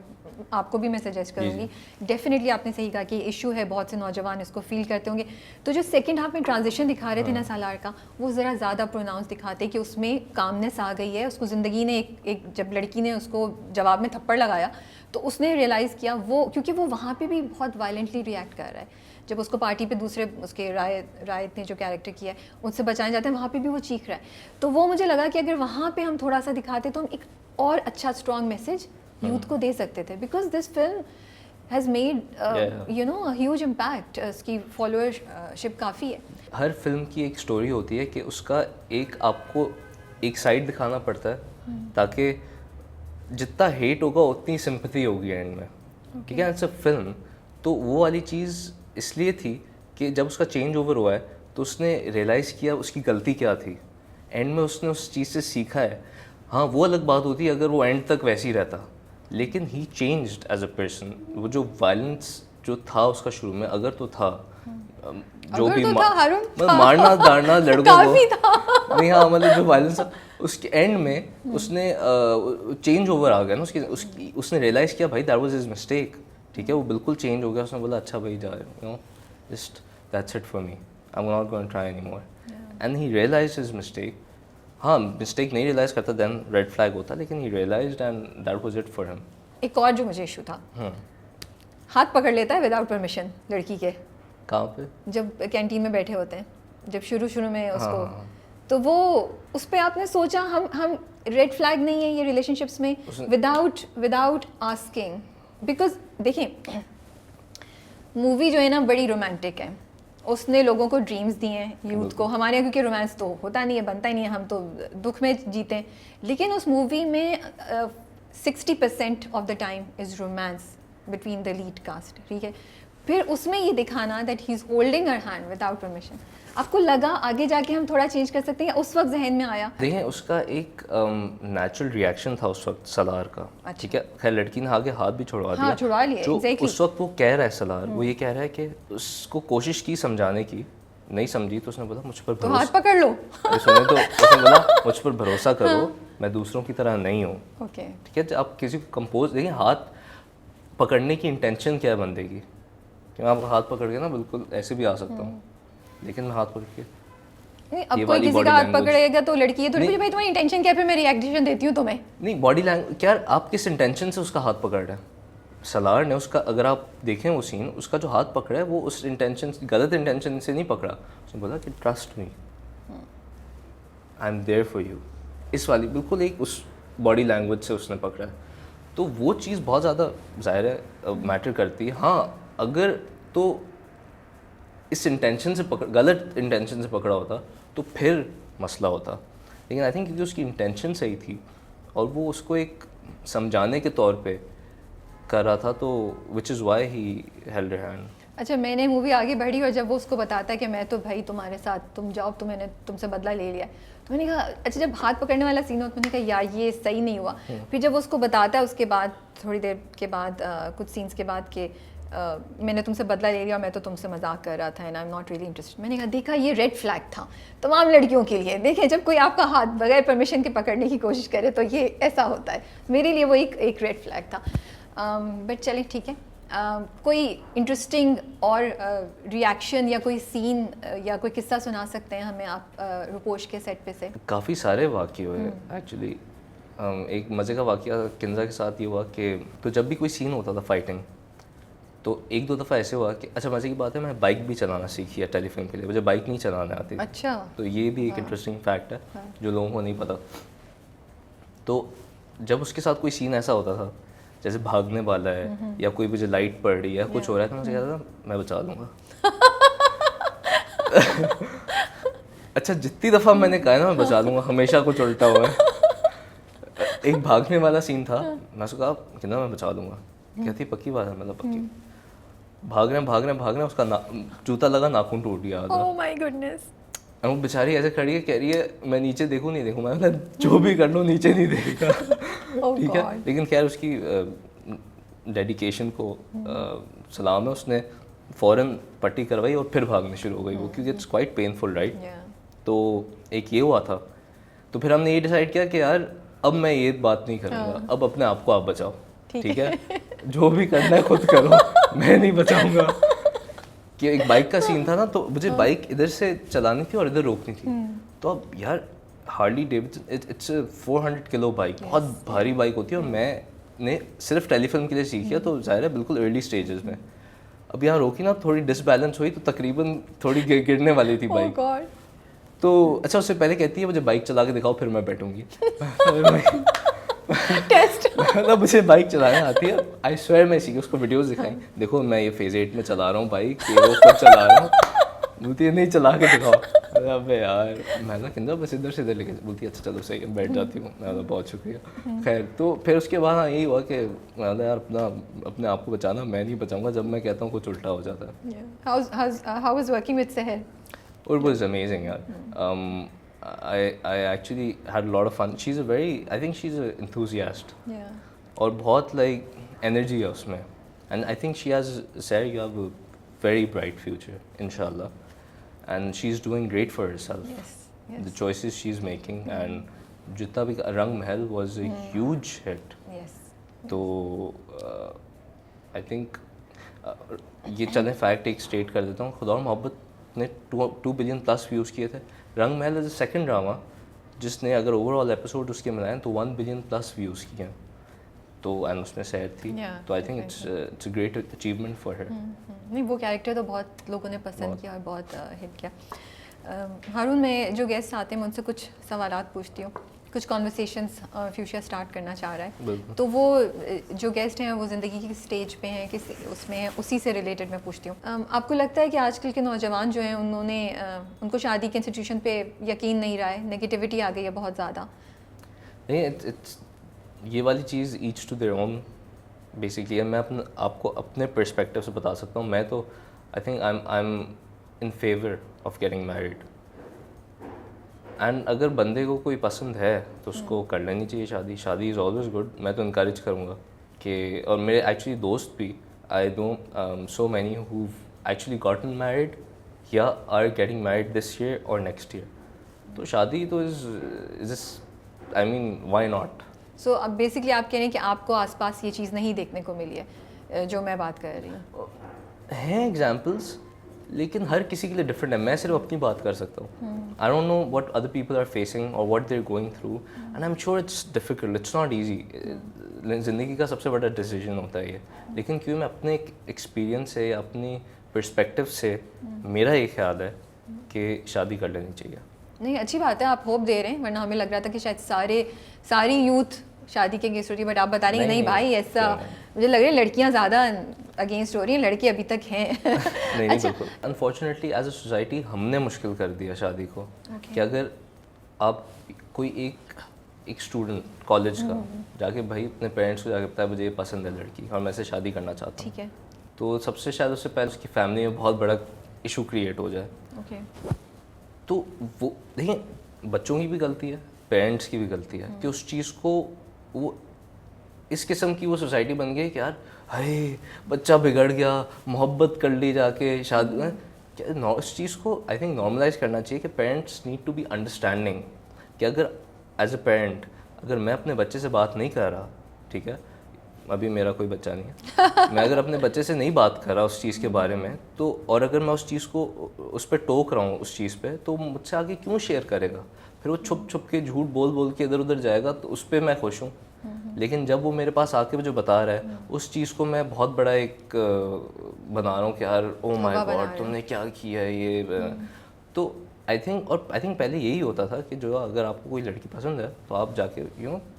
आपको भी मैं सजेस्ट करूँगी, डेफिनेटली आपने सही कहा कि इशू है, बहुत से नौजवान इसको फील करते होंगे। तो जो सेकंड हाफ में ट्रांजिशन दिखा रहे थे ना सालार का, वो ज़रा ज़्यादा प्रोनाउंस दिखाते कि उसमें कामनेस आ गई है, उसको ज़िंदगी ने एक जब लड़की ने उसको जवाब में थप्पड़ लगाया तो उसने रियलाइज़ किया वो, क्योंकि वो वहाँ पे भी बहुत वायलेंटली रिएक्ट कर रहा है। जब उसको पार्टी पे दूसरे उसके रायत ने जो कैरेक्टर किया है उससे बचाने जाते हैं, वहाँ पे भी वो चीख रहा है। तो वो मुझे लगा कि अगर वहाँ पे हम थोड़ा सा दिखाते तो हम एक और अच्छा स्ट्रॉन्ग मैसेज यूथ को दे सकते थे, because this film has made you know huge impact, उसकी फॉलोअरशिप काफ़ी है। हर फिल्म की एक स्टोरी होती है कि उसका एक आपको एक साइड दिखाना पड़ता है ताकि जितना हेट होगा उतनी सिंपैथी होगी एंड में, ठीक है। इट्स अ फिल्म, तो वो वाली चीज़ इसलिए थी कि जब उसका चेंज ओवर हुआ है तो उसने रियलाइज़ किया उसकी गलती क्या थी, एंड में उसने उस चीज़ से सीखा है। हाँ, वो अलग बात होती अगर वो एंड तक वैसे ही रहता, लेकिन ही चेंज्ड एज अ पर्सन। वो जो वायलेंस जो था उसका शुरू में, अगर तो था जो भी मारना दारना लड़कों को नहीं, हाँ मतलब जो वायलेंस उसके एंड में उसने चेंज ओवर आ गया ना उसकी उसने रियलाइज़ किया भाई दैट वाज हिज मिस्टेक, ठीक है। वो बिल्कुल चेंज हो गया, उसने बोला अच्छा भाई जा you know just that's it for me, I am not going to try any more, and he realised his mistake. हाँ, मिस्टेक नहीं रियलाइज़ करता देन रेड फ्लैग होता, लेकिन he realised and that was it for him. एक और जो मुझे इशू था, हाथ पकड़ लेता है विदाउट परमिशन लड़की के, कहाँ पे? जब कैंटीन में बैठे होते हैं, जब शुरू में उसको तो वो उस पर आपने सोचा, हम रेड फ्लैग नहीं है ये रिलेशनशिप्स में विदाउट आस्किंग? बिकॉज देखिए मूवी जो है ना बड़ी रोमांटिक है, उसने लोगों को ड्रीम्स दिए हैं यूथ को, हमारे यहाँ क्योंकि रोमांस तो होता नहीं है, बनता ही नहीं है, हम तो दुख में जीते हैं, लेकिन उस मूवी में 60% of the time is romance between the lead cast, ठीक है। फिर उसमें ये दिखाना that he is holding her hand without permission, आपको लगा आगे जाके हम थोड़ा चेंज कर सकते हैं, उस वक्त जहन में आया? देखें उसका एक नेचुरल रिएक्शन था उस वक्त सलार का, ठीक है। खैर लड़की ने आगे हाथ भी छुड़वा दिया, हाँ, छुड़वा लिया, जो exactly. उस वक्त वो कह रहा है सलार, वो ये कह रहा है कि उसको कोशिश की समझाने की, नहीं समझी तो उसने बोला मुझ पर तो हाथ पकड़ लो। उसने बोला मुझ पर भरोसा करो, मैं दूसरों की तरह नहीं हूँ, ओके, ठीक है। जब आप किसी को कंपोज देखिए, हाथ पकड़ने की इंटेंशन क्या है बंदे की, कि मैं आपका हाथ पकड़ के ना बिल्कुल ऐसे भी आ सकता हूँ, लेकिन मैं हाथ पकड़ के नहीं, अब कोई किसी का हाथ पकड़ेगा तो लड़की है थोड़ी, भाई तुम्हारी इंटेंशन क्या है, फिर मैं रिएक्शन देती हूँ तुम्हें। नहीं, बॉडी लैंग्वेज क्या, आप किस इंटेंशन से उसका हाथ पकड़ रहे हैं? सलार ने उसका, अगर आप देखें वो सीन, उसका जो हाथ पकड़ा है वो उस इंटेंशन, गलत इंटेंशन से नहीं पकड़ा, उसने बोला कि trust me, I am there for you, इस वाली बिल्कुल एक उस बॉडी लैंग्वेज से उसने पकड़ा है। तो वो चीज़ बहुत ज़्यादा ज़ाहिर है मैटर करती है। हाँ, अगर तो इस इंटेंशन से गलत इंटेंशन से पकड़ा होता तो फिर मसला होता, लेकिन आई थिंक क्योंकि उसकी इंटेंशन सही थी और वो उसको एक समझाने के तौर पे कर रहा था, तो which is why he held her hand. अच्छा, मैंने मूवी आगे बढ़ी और जब वो उसको बताता है कि मैं तो भाई तुम्हारे साथ, तुम जाओ, तो मैंने तुमसे बदला ले लिया, तो मैंने कहा अच्छा, जब हाथ पकड़ने वाला सीन हो तो मैंने कहा यार ये सही नहीं हुआ। फिर जब वो उसको बताता है उसके बाद, थोड़ी देर के बाद, कुछ सीन्स के बाद कि मैंने तुमसे बदला ले लिया और मैं तो तुमसे मजाक कर रहा था and I am not really interested, मैंने कहा देखा ये रेड फ्लैग था तमाम लड़कियों के लिए। देखें जब कोई आपका हाथ बगैर परमिशन के पकड़ने की कोशिश करे तो ये ऐसा होता है, मेरे लिए वो एक रेड फ्लैग था। बट चलिए ठीक है, कोई इंटरेस्टिंग और रिएक्शन या कोई सीन या कोई किस्सा सुना सकते हैं हमें आप रुपोश के सेट पे से? काफ़ी सारे वाक़ये हुए एक्चुअली। एक मज़े का वाक़या किंजा के साथ ये हुआ कि तो जब भी कोई सीन होता था फाइटिंग, तो एक दो दफ़ा ऐसे हुआ कि अच्छा मज़े की बात है, मैं बाइक भी चलाना सीखी है टेलीफिल्म के लिए, मुझे बाइक नहीं चलाने आती। अच्छा, तो ये भी एक इंटरेस्टिंग फैक्ट है जो लोगों को नहीं पता। तो जब उसके साथ कोई सीन ऐसा होता था जैसे भागने वाला है या कोई मुझे लाइट पड़ रही है, कुछ हो रहा है, तो मुझे कहता था मैं बचा लूँगा। अच्छा, जितनी दफ़ा मैंने कहा ना मैं बचा लूँगा, हमेशा कुछ उल्टा हुआ है। एक भागने वाला सीन था, मैं उसको कहा कि ना मैं बचा लूँगा, कहती पक्की बात है, मतलब पक्की। भाग रहे हैं, उसका जूता लगा, नाखून टूट गया। Oh my goodness. वो बेचारी ऐसे खड़ी है, कह रही है मैं नीचे देखूँ नहीं देखूँ, मैं जो भी कर लो नीचे नहीं देखेगा। ठीक है, लेकिन खैर उसकी डेडिकेशन को सलाम है, उसने फ़ौरन पट्टी करवाई और फिर भागने शुरू हो गई वो, क्योंकि इट्स क्वाइट पेनफुल राइट। तो एक ये हुआ था, तो फिर हमने ये डिसाइड किया कि यार अब मैं ये बात नहीं करूँगा, अब अपने आप को आप बचाओ, ठीक है, जो भी करना है खुद करो, मैं नहीं बचाऊँगा। कि एक बाइक का सीन था ना, तो मुझे बाइक इधर से चलानी थी और इधर रोकनी थी, तो अब यार Harley Davidson it's 400 kilo bike, बहुत भारी बाइक होती है, और मैंने सिर्फ टेलीफिल्म के लिए सीखी है, तो ज़ाहिर है बिल्कुल अर्ली स्टेजेस में। अब यहाँ रोकी ना, थोड़ी डिसबैलेंस हुई, तो तकरीबन थोड़ी गिरने वाली थी बाइक। तो अच्छा, उससे पहले कहती है मुझे बाइक चला के दिखाओ फिर मैं बैठूंगी। टेस्ट मतलब मुझे बाइक चलाना आती है, आई स्वेयर मैं सीखी, उसको वीडियोस दिखाई, देखो मैं ये फेज 8 में चला रहा हूँ बाइक, ये वो खुद चला रहा हूँ, बोलती है नहीं चला के दिखाओ। अबे यार, मैं ना किंजा बस इधर से इधर लेके, बोलती है अच्छा चलो सही है, बैठ जाती हूँ। मैं बहुत शुक्रिया। खैर, तो फिर उसके बाद हाँ यही हुआ कि यार अपने आप को बचाना, मैं नहीं बचाऊंगा, जब मैं कहता हूँ कुछ उल्टा हो जाता है। How was working with Sahel? It was amazing, yaar. I actually had a lot of fun. She's a very, I think she's an enthusiast. Yeah. और बहुत like energy है उसमें. And I think she has, Sarah, you have a very bright future, inshallah. And she's doing great for herself. Yes. The choices she's making, and जितना भी रंग महल was a huge hit. Yes. तो I think ये चलें फैक्ट एक स्टेट कर देता हूँ, खुदा और मोहब्बत ने 2 बिलियन प्लस व्यूज़ किए थे। रंग महल इज़ अ सेकंड ड्रामा जिसने अगर ओवरऑल एपिसोड उसके मिलाएं तो 1 बिलियन प्लस व्यूज़ किए, तो एंड उसमें सैर थी, तो I think it's a great achievement for her. नहीं, वो कैरेक्टर तो बहुत लोगों ने पसंद किया और बहुत हिट किया। हारून, में जो गेस्ट आते हैं मैं उनसे कुछ सवालात पूछती हूँ, कुछ कॉन्वर्सेशंस फ्यूचर स्टार्ट करना चाह रहा है, बिल्कुल। तो वो जो गेस्ट हैं वो ज़िंदगी की स्टेज पे हैं, किस उसमें हैं, उसी से रिलेटेड मैं पूछती हूँ। आपको लगता है कि आजकल के नौजवान जो हैं उन्होंने उनको शादी के इंस्टीट्यूशन पे यकीन नहीं रहा है, नेगेटिविटी आ गई है बहुत ज़्यादा? नहीं, इट्स ये वाली चीज़ each to their own basically है। मैं आपको अपने पर्सपेक्टिव से बता सकता हूँ। मैं तो I think I M in favour of getting married, and अगर बंदे को कोई पसंद है तो उसको कर लेनी चाहिए शादी। शादी इज़ ऑलवेज गुड। मैं तो इनकरेज करूँगा कि, और मेरे एक्चुअली दोस्त भी, I know so many who actually gotten married या are getting married this year और नेक्स्ट ईयर। तो शादी तो is I mean why not. So अब बेसिकली आप कह रहे हैं कि आपको आसपास ये चीज़ नहीं देखने को मिली है जो मैं बात कर रही हूँ? हैं एग्जाम्पल्स, लेकिन हर किसी के लिए डिफरेंट है। मैं सिर्फ अपनी बात कर सकता हूँ। I don't know what other people are facing और what they are going through, and I am sure it's difficult, it's not easy. ज़िंदगी का सबसे बड़ा डिसीजन होता है ये, लेकिन क्योंकि मैं अपने एक्सपीरियंस से, अपनी पर्सपेक्टिव से, मेरा ये ख्याल है कि शादी कर लेनी चाहिए। नहीं, अच्छी बात है, आप होप दे रहे हैं, वरना हमें लग रहा था कि शायद सारी यूथ शादी के अगेंस्ट हो रही है, बट आप बता रही हैं नहीं भाई ऐसा, मुझे लग रहा है लड़कियां ज़्यादा अगेंस्ट हो रही हैं, लड़के अभी तक हैं। नहीं नहीं, बिल्कुल। अनफॉर्चुनेटली एज अ सोसाइटी हमने मुश्किल कर दिया शादी को। कि अगर आप कोई एक स्टूडेंट कॉलेज का जाके भाई अपने पेरेंट्स को जाके बताया मुझे ये पसंद है लड़की और मैं इसे शादी करना चाहता हूँ, ठीक है, तो सबसे शायद उससे पहले उसकी फैमिली में बहुत बड़ा इशू क्रिएट हो जाए। ओके। तो वो देखिए, बच्चों की भी गलती है, पेरेंट्स की भी गलती है कि उस चीज़ को वो इस किस्म की वो सोसाइटी बन गई कि यार हाय बच्चा बिगड़ गया, मोहब्बत कर ली जाके शादी में। क्या इस चीज़ को आई थिंक नॉर्मलाइज करना चाहिए कि parents need to be understanding कि अगर एज अ पेरेंट अगर मैं अपने बच्चे से बात नहीं कर रहा, ठीक है, अभी मेरा कोई बच्चा नहीं है, मैं अगर अपने बच्चे से नहीं बात कर रहा उस चीज़ के बारे में, तो और अगर मैं उस चीज़ को उस पर टोक रहा हूँ उस चीज़ पे, तो मुझसे आगे क्यों शेयर करेगा? फिर वो छुप छुप के झूठ बोल बोल के इधर उधर जाएगा, तो उस पर मैं खुश हूँ। लेकिन जब वो मेरे पास आके जो बता रहा है उस चीज़ को मैं बहुत बड़ा एक बना रहा हूँ कि यार ओ माय गॉड तुमने क्या किया है ये, तो आई थिंक पहले यही होता था कि जो अगर आपको कोई लड़की पसंद है तो आप जाके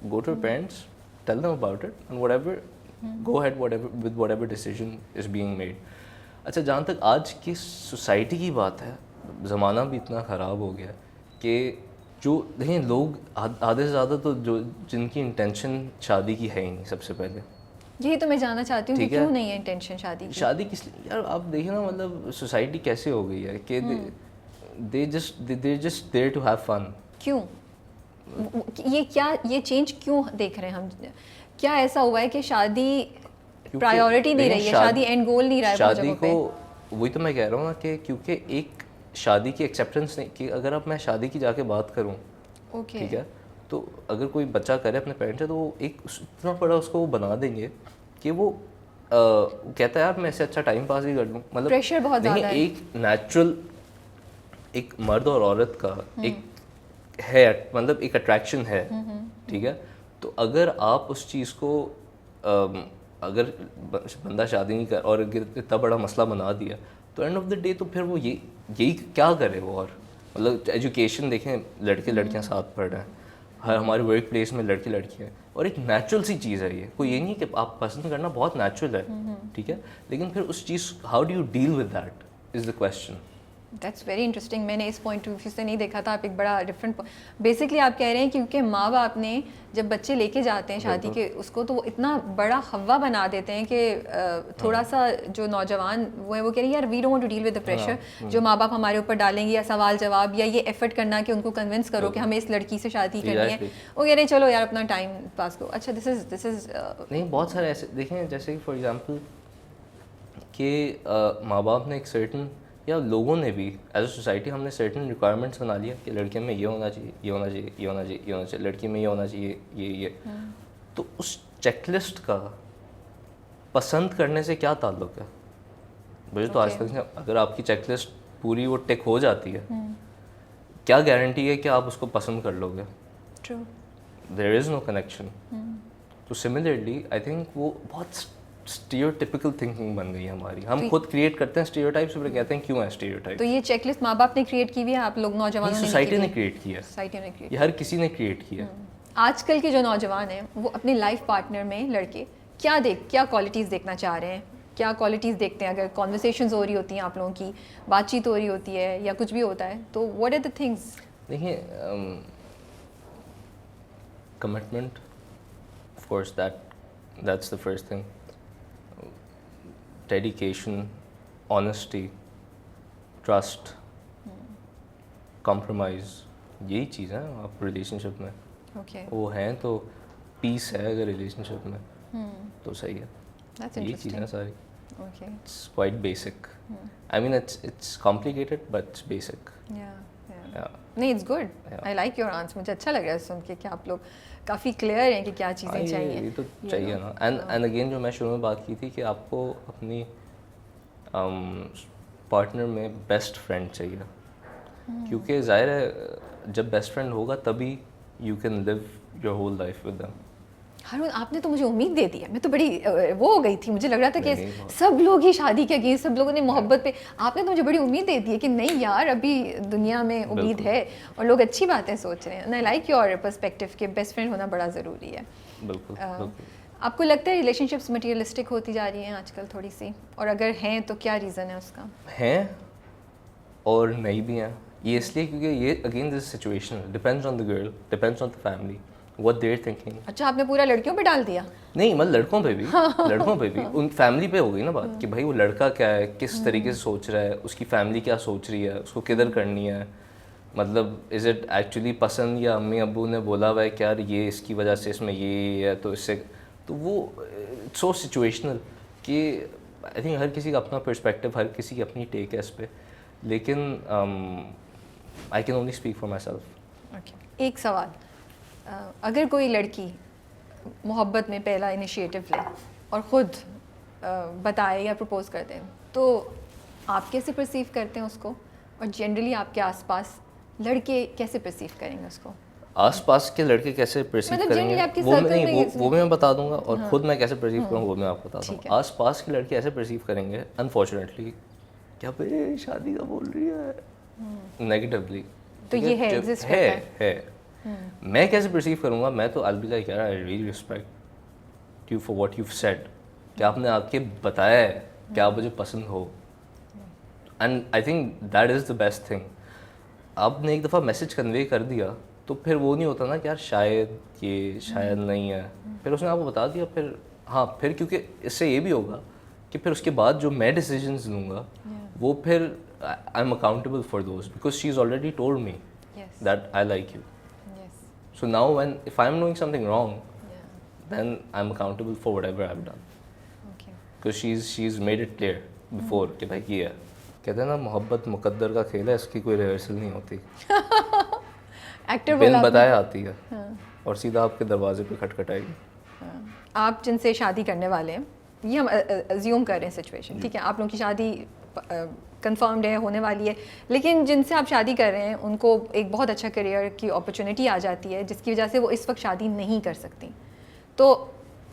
go to parents, tell them about it and whatever go ahead with whatever decision is being made. अच्छा, जहाँ तक आज की सोसाइटी की बात है, ज़माना भी इतना ख़राब हो गया कि जो देखिए लोग आधे से ज़्यादा तो जो जिनकी इंटेंशन शादी की है ही नहीं। सबसे पहले यही तो मैं जानना चाहती हूँ कि क्यों नहीं है इंटेंशन शादी की? शादी किस लिए यार? आप देखिए ना, मतलब सोसाइटी कैसे हो गई है कि they just there to have fun. क्यों? ये चेंज क्यों देख रहे हैं हम? क्या ऐसा हुआ है कि शादी प्रायोरिटी नहीं रही है, शादी एंड गोल नहीं रहा है शादी को? वही तो मैं कह रहा हूँ ना कि क्योंकि एक शादी की एक्सेप्टेंस नहीं, कि अगर अब मैं शादी की जाके बात करूँ, ओके, ठीक है, तो अगर कोई बच्चा करे अपने पेरेंट्स से, तो वो एक इतना बड़ा उसको वो बना देंगे कि वो कहता है यार मैं इससे अच्छा टाइम पास ही कर लूँ। मतलब प्रेशर बहुत ज़्यादा है। एक नेचुरल एक मर्द और औरत का एक है, मतलब एक अट्रैक्शन है, ठीक है। तो अगर आप उस चीज़ को अगर बंदा शादी नहीं कर और इतना बड़ा मसला बना दिया, तो एंड ऑफ द डे तो फिर वो यही क्या करे वो? और मतलब एजुकेशन देखें, लड़के लड़कियां साथ पढ़ रहे हैं, हर हमारे वर्क प्लेस में लड़के लड़कियां, और एक नेचुरल सी चीज़ है ये, कोई ये नहीं कि आप पसंद करना बहुत नेचुरल है, ठीक है, लेकिन फिर उस चीज़ how do you deal with that is the question. That's very interesting. मैंने इस पॉइंट ऑफ व्यू से नहीं देखा था। आप एक बड़ा डिफरेंट बेसिकली आप कह रहे हैं क्योंकि माँ बाप ने जब बच्चे लेके जाते हैं शादी के उसको, तो वो इतना बड़ा हवा बना देते हैं कि थोड़ा सा जो नौजवान वो है वो कह रहे हैं यार we don't want to deal with the pressure जो माँ बाप हमारे ऊपर डालेंगे, या सवाल जवाब, या ये एफर्ट करना कि उनको कन्विंस करो कि हमें इस लड़की से शादी करनी है। वो कह रहे हैं चलो यार अपना टाइम पास करो। अच्छा, दिस इज़ नहीं, बहुत सारे ऐसे देखें, जैसे कि फॉर एग्जांपल कि माँ बाप ने एक सर्टन, या लोगों ने भी एज अ सोसाइटी हमने सर्टन रिक्वायरमेंट्स बना लिया कि लड़के में ये होना चाहिए, ये होना चाहिए, ये होना चाहिए, ये होना चाहिए, लड़की में ये होना चाहिए, ये तो उस चेकलिस्ट का पसंद करने से क्या ताल्लुक है? मुझे तो आज तक, अगर आपकी चेकलिस्ट पूरी वो टिक हो जाती है, क्या गारंटी है कि आप उसको पसंद कर लोगे? True, there is no connection. तो सिमिलरली आई थिंक वो बहुत स्टीरियोटिपिकल थिंकिंग बन गई है हमारी। हम खुद क्रिएट करते हैं स्टीरियोटाइप्स, फिर कहते हैं क्यों है स्टीरियोटाइप। तो ये चेकलिस्ट माँ बाप ने क्रिएट की हुई है, आप लोग नौजवानों ने सोसाइटी ने क्रिएट किया है, सोसाइटी ने क्रिएट, ये हर किसी ने क्रिएट किया है। आजकल के जो नौजवान हैं वो अपने लाइफ पार्टनर में लड़के क्या क्वालिटीज़ देखना चाह रहे हैं, क्या क्वालिटीज़ देखते हैं? अगर कॉन्वर्सेशंस हो रही होती हैं आप लोगों की, बातचीत हो रही होती है या कुछ भी होता है, तो व्हाट आर द थिंग्स? देखिए, commitment, of course that's the first thing, dedication, honesty, trust, compromise, यही चीज़ है आप रिलेशनशिप में। ओके, वो हैं तो पीस है अगर रिलेशनशिप में, तो सही है। दैट्स यही चीज़ है इंटरेस्टिंग। सारी। Okay, It's quite basic. I mean, it's complicated, but it's basic. या Yeah. नहीं, it's good, Yeah. I like your answer. मुझे अच्छा लग रहा है सुन के कि आप लोग काफ़ी क्लियर हैं कि क्या हाँ, चीज़ें चाहिए। ये तो चाहिए ना। एंड अगेन जो मैं शुरू में बात की थी कि आपको अपनी पार्टनर में बेस्ट फ्रेंड चाहिए, क्योंकि ज़ाहिर है जब बेस्ट फ्रेंड होगा तभी you can live your whole life with them. Haroon, आपने तो मुझे उम्मीद दे दी है। मैं तो बड़ी वो हो गई थी, मुझे लग रहा था कि नहीं, सब लोग ही शादी के अगेंस्ट, सब लोगों ने मोहब्बत पे, आपने तो मुझे बड़ी उम्मीद दे दी है कि नहीं यार, अभी दुनिया में उम्मीद है और लोग अच्छी बातें सोच रहे हैं। आई लाइक योर पर्सपेक्टिव कि बेस्ट फ्रेंड होना बड़ा ज़रूरी है। बिल्कुल बिल्कुल। आपको लगता है रिलेशनशिप्स मटीरियलिस्टिक होती जा रही हैं आजकल थोड़ी सी, और अगर हैं तो क्या रीज़न है उसका? हैं और नहीं भी हैं। ये इसलिए क्योंकि ये again this situational, depends on the girl, depends on the family, what they are thinking. अच्छा, आपने पूरा लड़कियों पे डाल दिया? नहीं, मतलब लड़कों पे भी उन फैमिली पे हो गई ना बात कि भाई वो लड़का क्या है, किस तरीके से सोच रहा है, उसकी फैमिली क्या सोच रही है, उसको किधर करनी है, मतलब इज़ इट एक्चुअली पसंद या अम्मी अब्बू ने बोला हुआ है कि यार ये इसकी वजह से इसमें ये है तो इससे, तो वो सो सिचुएशनल कि आई थिंक हर किसी का अपना पर्सपेक्टिव, हर किसी की अपनी टेक है इस पर, लेकिन I can only speak for my self. Okay, एक सवाल, अगर कोई लड़की मोहब्बत में पहला इनिशिएटिव ले और ख़ुद बताए या प्रपोज कर दे, तो आप कैसे परसीव करते हैं उसको, और जनरली आपके आसपास लड़के कैसे परसीव करेंगे उसको? आसपास के लड़के कैसे परसीव मतलब करेंगे generally आपके वो circle नहीं, में वो भी मैं बता दूंगा, और खुद मैं कैसे परसीव करूँगा वो मैं आपको बता दूंगा। आसपास के लड़के ऐसे परसीव करेंगे अनफॉर्चुनेटली, क्या बे शादी का बोल रही है, नेगेटिवली। तो ये है, एग्जिस्ट करता है। मैं कैसे परसीव करूँगा? मैं तो I'll be like यार, I really respect you for what you've said, कि आपने आके बताया है कि आप मुझे पसंद हो, and I think that is the best thing. आपने एक दफ़ा मैसेज कन्वे कर दिया तो फिर वो नहीं होता ना कि यार शायद ये शायद नहीं है, फिर उसने आपको बता दिया, फिर हाँ, फिर क्योंकि इससे ये भी होगा कि फिर उसके बाद जो मैं डिसीजंस लूँगा वो फिर I am accountable for those, because she is already told me that I like you. So now when if I'm doing something wrong, then I'm accountable for whatever I've done. Okay. Because she's made it clear before कि भाई ये है। कहते हैं ना मोहब्बत मुकद्दर का खेल है, इसकी कोई रिहर्सल नहीं होती। एक्टर बिन बताए आती है और सीधा आपके दरवाजे पे खटखटाएगी। आप जिनसे शादी करने वाले हैं, ये हम अज्यूम कर रहे हैं सिचुएशन, ठीक है, आप लोगों की शादी कंफर्म्ड है, होने वाली है, लेकिन जिनसे आप शादी कर रहे हैं उनको एक बहुत अच्छा करियर की अपॉर्चुनिटी आ जाती है जिसकी वजह से वो इस वक्त शादी नहीं कर सकती, तो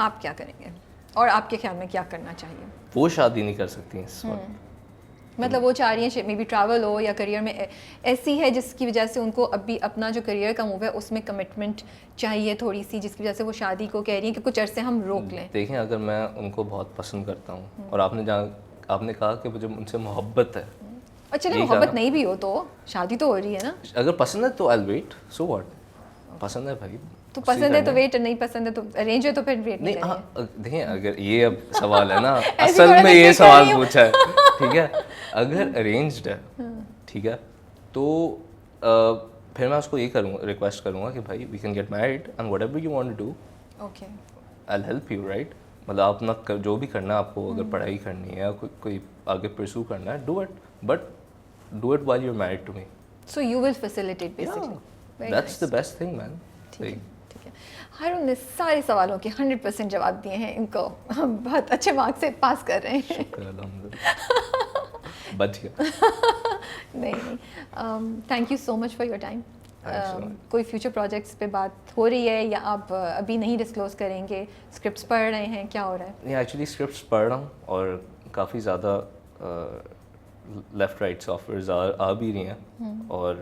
आप क्या करेंगे और आपके ख्याल में क्या करना चाहिए? वो शादी नहीं कर सकती हैं इस वक्त, मतलब वो चाह रही हैं मे बी ट्रैवल हो या करियर में ऐसी है जिसकी वजह से उनको अभी अपना जो करियर का मूव है उसमें कमिटमेंट चाहिए थोड़ी सी, जिसकी वजह से वो शादी को कह रही हैं कि कुछ अरसे हम रोक लें। देखें, अगर मैं उनको बहुत पसंद करता हूँ और आपने कहा कि मुझे उनसे मोहब्बत है, और चलिए मोहब्बत नहीं भी हो तो शादी तो हो रही है ना, अगर पसंद है तो I will wait, so what, पसंद है भाई तो पसंद है तो वेट, नहीं पसंद है तो अरेंज है तो फिर वेट नहीं करेंगे। हाँ, देखिए अगर ये अब सवाल है ना असल में ये सवाल पूछा है, ठीक है, अगर अरेंज्ड है, ठीक है, तो फिर मैं उसको ये करूँगा, रिक्वेस्ट करूँगा कि भाई we can get married and whatever you want to do, okay, I will help you, right, मतलब आप ना जो भी करना है आपको, अगर पढ़ाई करनी है या कोई आगे परस्यू करना है, do it, but do it while you are married to me, so you will facilitate basically, that's the best thing man. ठीक है, हारून ने सारे सवालों के 100% जवाब दिए हैं, इनको हम बहुत अच्छे मार्क्स से पास कर रहे हैं। शुक्र अल्हम्दुलिल्लाह, बच गया। नहीं, thank you so much for your time. Thanks so much. कोई फ्यूचर प्रोजेक्ट्स पे बात हो रही है या आप अभी नहीं डिस्क्लोज करेंगे? स्क्रिप्ट्स पढ़ रहे हैं, क्या हो रहा है? नहीं, एक्चुअली स्क्रिप्ट्स पढ़ रहा हूँ और काफ़ी ज़्यादा लेफ़्ट राइट सॉफ्टवेयर आ भी रही हैं और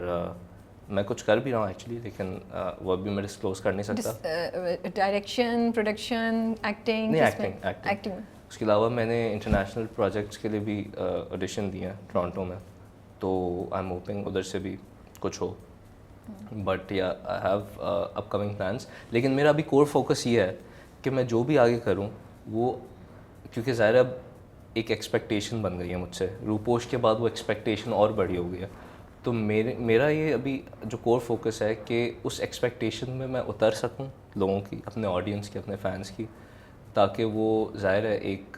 मैं कुछ कर भी रहा हूँ एक्चुअली, लेकिन वो अभी मैं डिस्क्लोज कर नहीं सकता। Direction, production, acting? नहीं, एक्टिंग। उसके अलावा मैंने इंटरनेशनल प्रोजेक्ट्स के लिए भी ऑडिशन दिए हैं टोरंटो में, तो आई एम होपिंग उधर से भी कुछ हो। बट या आई हैव अपकमिंग प्लान्स, लेकिन मेरा अभी कोर फोकस ये है कि मैं जो भी आगे करूँ वो, क्योंकि ज़ाहिर अब एक एक्सपेक्टेशन बन गई है मुझसे, रूपोश के बाद वो एक्सपेक्टेशन और बड़ी हो गई है। तो मेरा ये अभी जो कोर फोकस है कि उस एक्सपेक्टेशन में मैं उतर सकूं लोगों की, अपने ऑडियंस की, अपने फैंस की, ताकि वो ज़ाहिर है एक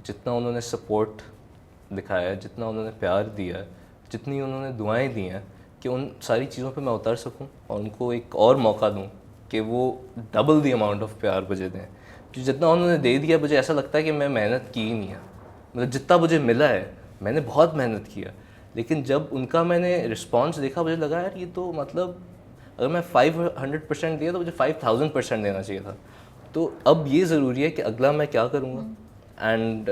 जितना उन्होंने सपोर्ट दिखाया है, जितना उन्होंने प्यार दिया है, जितनी उन्होंने दुआएं दी हैं, कि उन सारी चीज़ों पे मैं उतर सकूं और उनको एक और मौका दूं कि वो डबल द अमाउंट ऑफ प्यार मुझे दें। जो जितना उन्होंने दे दिया, मुझे ऐसा लगता है कि मैं मेहनत की ही नहीं है। मतलब जितना मुझे मिला है, मैंने बहुत मेहनत किया, लेकिन जब उनका मैंने रिस्पॉन्स देखा, मुझे लगा यार ये तो मतलब अगर मैं 500% दिया तो मुझे 5000% देना चाहिए था। तो अब ये ज़रूरी है कि अगला मैं क्या करूँगा, and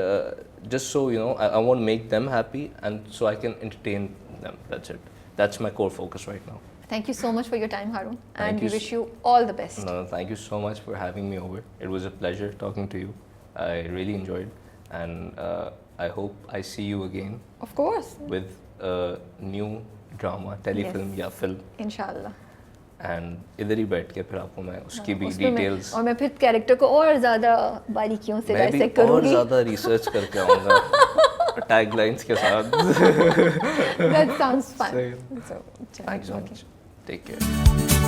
just so you know, I want to make them happy and so I can entertain them. That's it. That's my core focus right now. Thank you so much for your time, Harun, Thank and we you wish you all the best. No, thank you so much for having me over. It was a pleasure talking to you. I really enjoyed, and I hope I see you again Of course. with a new drama, telefilm या film. Inshallah. And इधर ही बैठ के फिर आपको मैं उसकी भी उसमें डिटेल्स, और मैं फिर कैरेक्टर को और ज़्यादा बारीकियों से मैं भी डाइसेक्ट और करूँगी. ज़्यादा रिसर्च करके आऊँगा टैगलाइंस के साथ. That sounds fun. Same. So, Thanks so okay. much. Take care.